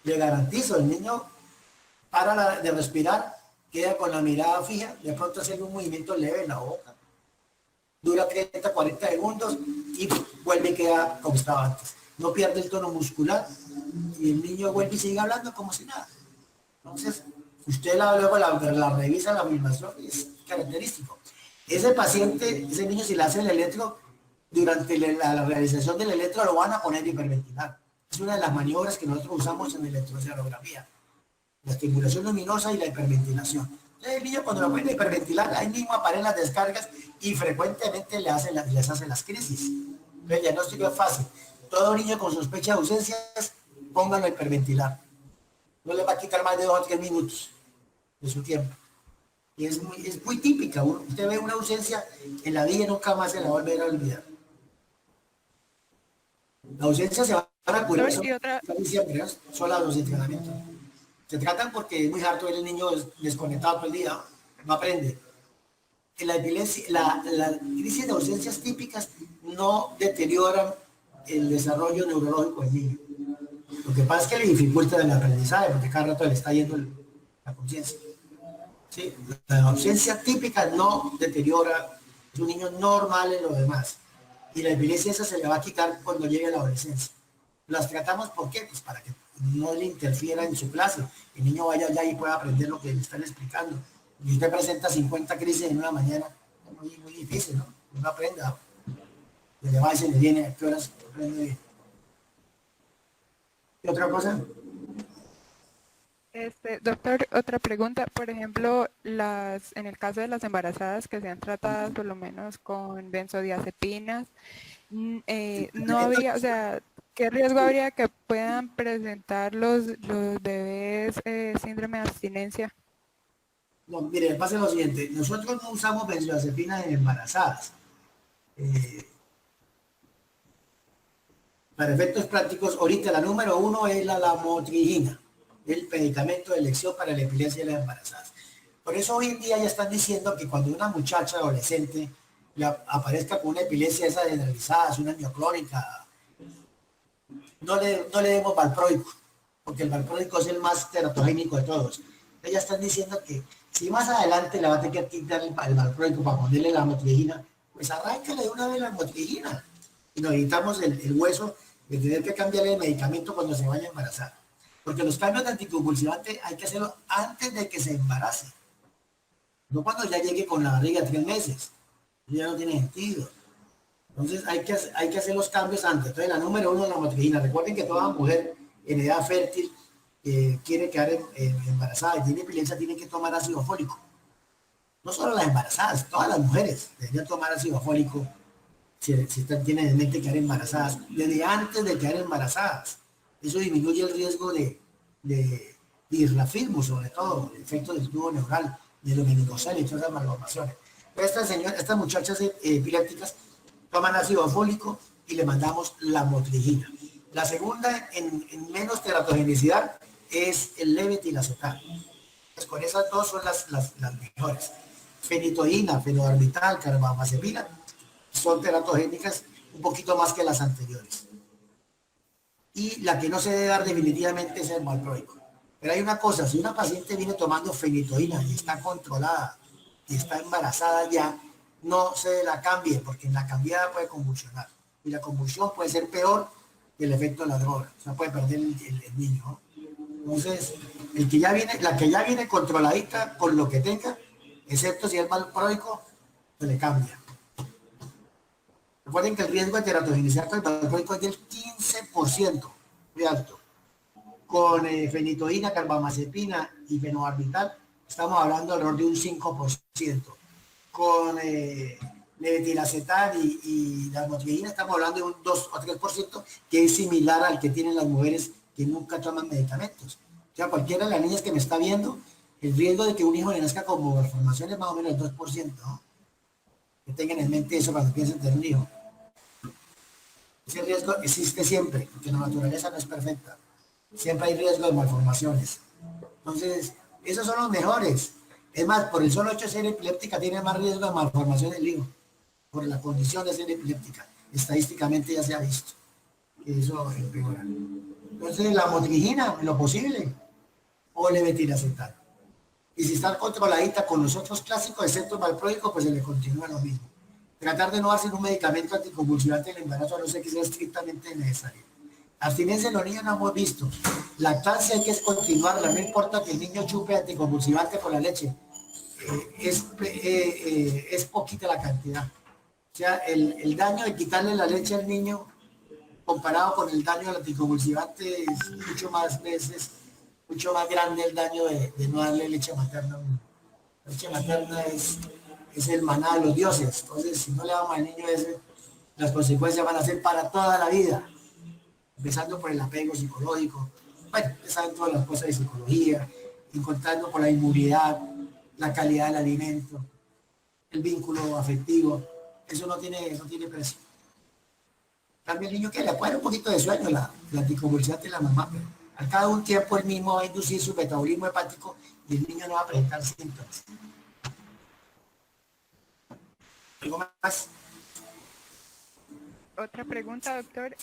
le garantizo, el niño para de respirar, queda con la mirada fija, de pronto hace un movimiento leve en la boca. Dura 30, 40 segundos y vuelve y queda como estaba antes. No pierde el tono muscular y el niño vuelve y sigue hablando como si nada. Entonces, usted luego la revisa la filmación y es característico. Ese paciente, ese niño, si le hace el electro, durante la realización del electro lo van a poner hiperventilar. Es una de las maniobras que nosotros usamos en electroencefalografía. La estimulación luminosa y la hiperventilación. El niño cuando lo puede hiperventilar, ahí mismo aparecen las descargas y frecuentemente les hacen las crisis. El diagnóstico es fácil. Todo niño con sospecha de ausencias, pónganlo a hiperventilar. No le va a quitar más de 2 o 3 minutos de su tiempo. Y es muy típica. Usted ve una ausencia en la vida y nunca más se la va a volver a olvidar. La ausencia se van a curar son las 2 entrenamientos. Se tratan porque es muy harto ver el niño desconectado todo el día, no aprende. En la epilepsia, la crisis de ausencias típicas no deterioran el desarrollo neurológico del niño. Lo que pasa es que le dificulta el aprendizaje porque cada rato le está yendo la conciencia. ¿Sí? La ausencia típica no deteriora, es un niño normal en lo demás. Y la epilepsia esa se le va a quitar cuando llegue a la adolescencia. Las tratamos, ¿por qué? Pues para que no le interfiera en su clase. El niño vaya allá y pueda aprender lo que le están explicando. Y usted presenta 50 crisis en una mañana, es muy difícil, ¿no? No aprenda. Le va y se le viene, ¿a qué horas aprende bien? ¿Y otra cosa? Doctor, otra pregunta. Por ejemplo, en el caso de las embarazadas que sean tratadas por lo menos con benzodiazepinas, no habría, o sea, ¿qué riesgo habría que puedan presentar los bebés síndrome de abstinencia? No, mire, pasa lo siguiente. Nosotros no usamos benzodiazepinas en embarazadas. Para efectos prácticos, ahorita la número 1 es la lamotrigina, el medicamento de elección para la epilepsia de las embarazadas. Por eso hoy en día ya están diciendo que cuando una muchacha adolescente le aparezca con una epilepsia esa generalizada, es una mioclónica, no le demos valproico, porque el valproico es el más teratogénico de todos. Ellos ya están diciendo que si más adelante le va a tener que quitar el valproico para ponerle la motrigina, pues arráncale de una vez la motrigina y nos evitamos el hueso de tener que cambiarle el medicamento cuando se vaya a embarazar. Porque los cambios de anticonvulsivante hay que hacerlo antes de que se embarace. No cuando ya llegue con la barriga 3 meses. Ya no tiene sentido. Entonces hay que hacer los cambios antes. Entonces la número 1 es la motrigina. Recuerden que toda mujer en edad fértil quiere quedar embarazada y tiene epilepsia, tiene que tomar ácido fólico. No solo las embarazadas, todas las mujeres deberían tomar ácido fólico si tienen en mente quedar embarazadas, desde antes de quedar embarazadas. Eso disminuye el riesgo de disrafismo, sobre todo, el efecto del tubo neural, de los meningocele y todas esas malformaciones. Estas muchachas epilépticas toman ácido fólico y le mandamos la motrigina. La segunda, en menos teratogenicidad, es el levetiracetam. Pues con esas dos son las mejores. Fenitoína, fenobarbital, carbamazepina, son teratogénicas un poquito más que las anteriores. Y la que no se debe dar definitivamente es el valproico. Pero hay una cosa, si una paciente viene tomando fenitoína y está controlada y está embarazada ya, no se la cambie, porque en la cambiada puede convulsionar. Y la convulsión puede ser peor que el efecto de la droga. O sea, puede perder el niño, ¿no? Entonces, el que ya viene, la que ya viene controladita con lo que tenga, excepto si es valproico, se le cambia. Recuerden que el riesgo de teratogeneidad con el valproico es del 15%, muy alto. Con fenitoína, carbamazepina y fenobarbital, estamos hablando alrededor de un 5%. Con levetiracetam y la motrigina estamos hablando de un 2 o 3%, que es similar al que tienen las mujeres que nunca toman medicamentos. O sea, cualquiera de las niñas que me está viendo, el riesgo de que un hijo le nazca con malformación es más o menos el 2%, ¿no? Que tengan en mente eso cuando piensen tener un hijo. Ese riesgo existe siempre, porque la naturaleza no es perfecta. Siempre hay riesgo de malformaciones. Entonces, esos son los mejores. Es más, por el solo hecho de ser epiléptica tiene más riesgo de malformación del hijo, por la condición de ser epiléptica. Estadísticamente ya se ha visto que eso empeora. Entonces, la motrigina, en lo posible, o levetiracetam. Y si está controladita con los otros clásicos, excepto el valproico, pues se le continúa lo mismo. Tratar de no hacer un medicamento anticonvulsivante en el embarazo, a no ser que sea estrictamente necesario. Abstinencia en los niños no hemos visto. Lactancia hay que continuarla, no importa que el niño chupe anticonvulsivante por la leche. Es poquita la cantidad. O sea, el daño de quitarle la leche al niño comparado con el daño del anticonvulsivante es mucho más veces, mucho más grande el daño de no darle leche materna a uno. La leche materna es el maná de los dioses. Entonces, si no le damos al niño ese, las consecuencias van a ser para toda la vida. Empezando por el apego psicológico. Bueno, ya saben todas las cosas de psicología, encontrando por la inmunidad, la calidad del alimento, el vínculo afectivo. Eso no tiene precio. También el niño que le puede dar un poquito de sueño, la anticonvulsivante de la mamá, pero al cada un tiempo el mismo va a inducir su metabolismo hepático y el niño no va a presentar síntomas. ¿Algo más? Otra pregunta, doctor.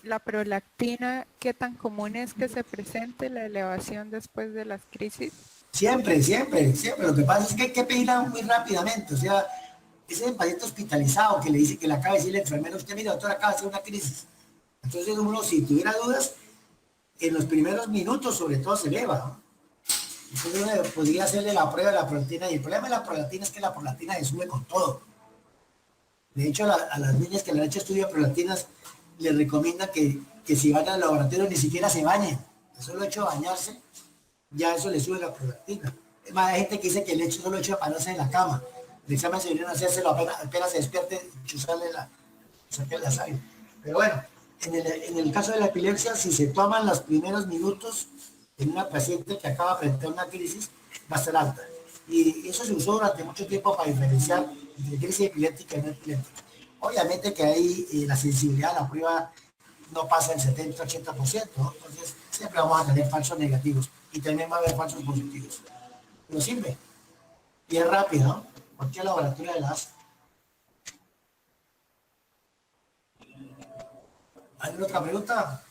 La prolactina, ¿qué tan común es que se presente la elevación después de las crisis? Siempre. Lo que pasa es que hay que pedirla muy rápidamente. O sea, ese paciente hospitalizado que le dice que le acaba de decir el enfermero, usted mira, doctor, acaba de hacer una crisis. Entonces uno, si tuviera dudas, en los primeros minutos sobre todo se eleva, ¿no? Entonces uno podría hacerle la prueba de la prolactina, y el problema de la prolactina es que la prolactina se sube con todo. De hecho, a las niñas que le han hecho estudio de prolactinas, les recomiendan que si van al laboratorio ni siquiera se bañen. El solo hecho de bañarse, ya eso le sube la prolactina. Es más, hay gente que dice que el solo hecho de pararse en la cama, el examen se viene a hacérselo apenas se despierte, chuzarle la sangre. Pero bueno, en el caso de la epilepsia, si se toman los primeros minutos en una paciente que acaba de presentar una crisis, va a ser alta. Y eso se usó durante mucho tiempo para diferenciar entre crisis epiléptica y no epiléptica. Obviamente que ahí la sensibilidad a la prueba no pasa el 70-80%, ¿no? Entonces siempre vamos a tener falsos negativos y también va a haber falsos positivos. Pero sirve. Y es rápido, ¿no? Cualquier laboratorio de la hace. ¿Hay otra pregunta?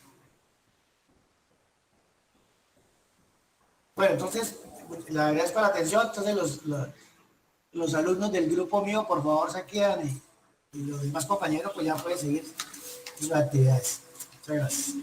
Bueno, entonces, le agradezco la atención. Entonces, los alumnos del grupo mío, por favor, se quedan y los demás compañeros, pues ya pueden seguir sus actividades. Muchas gracias.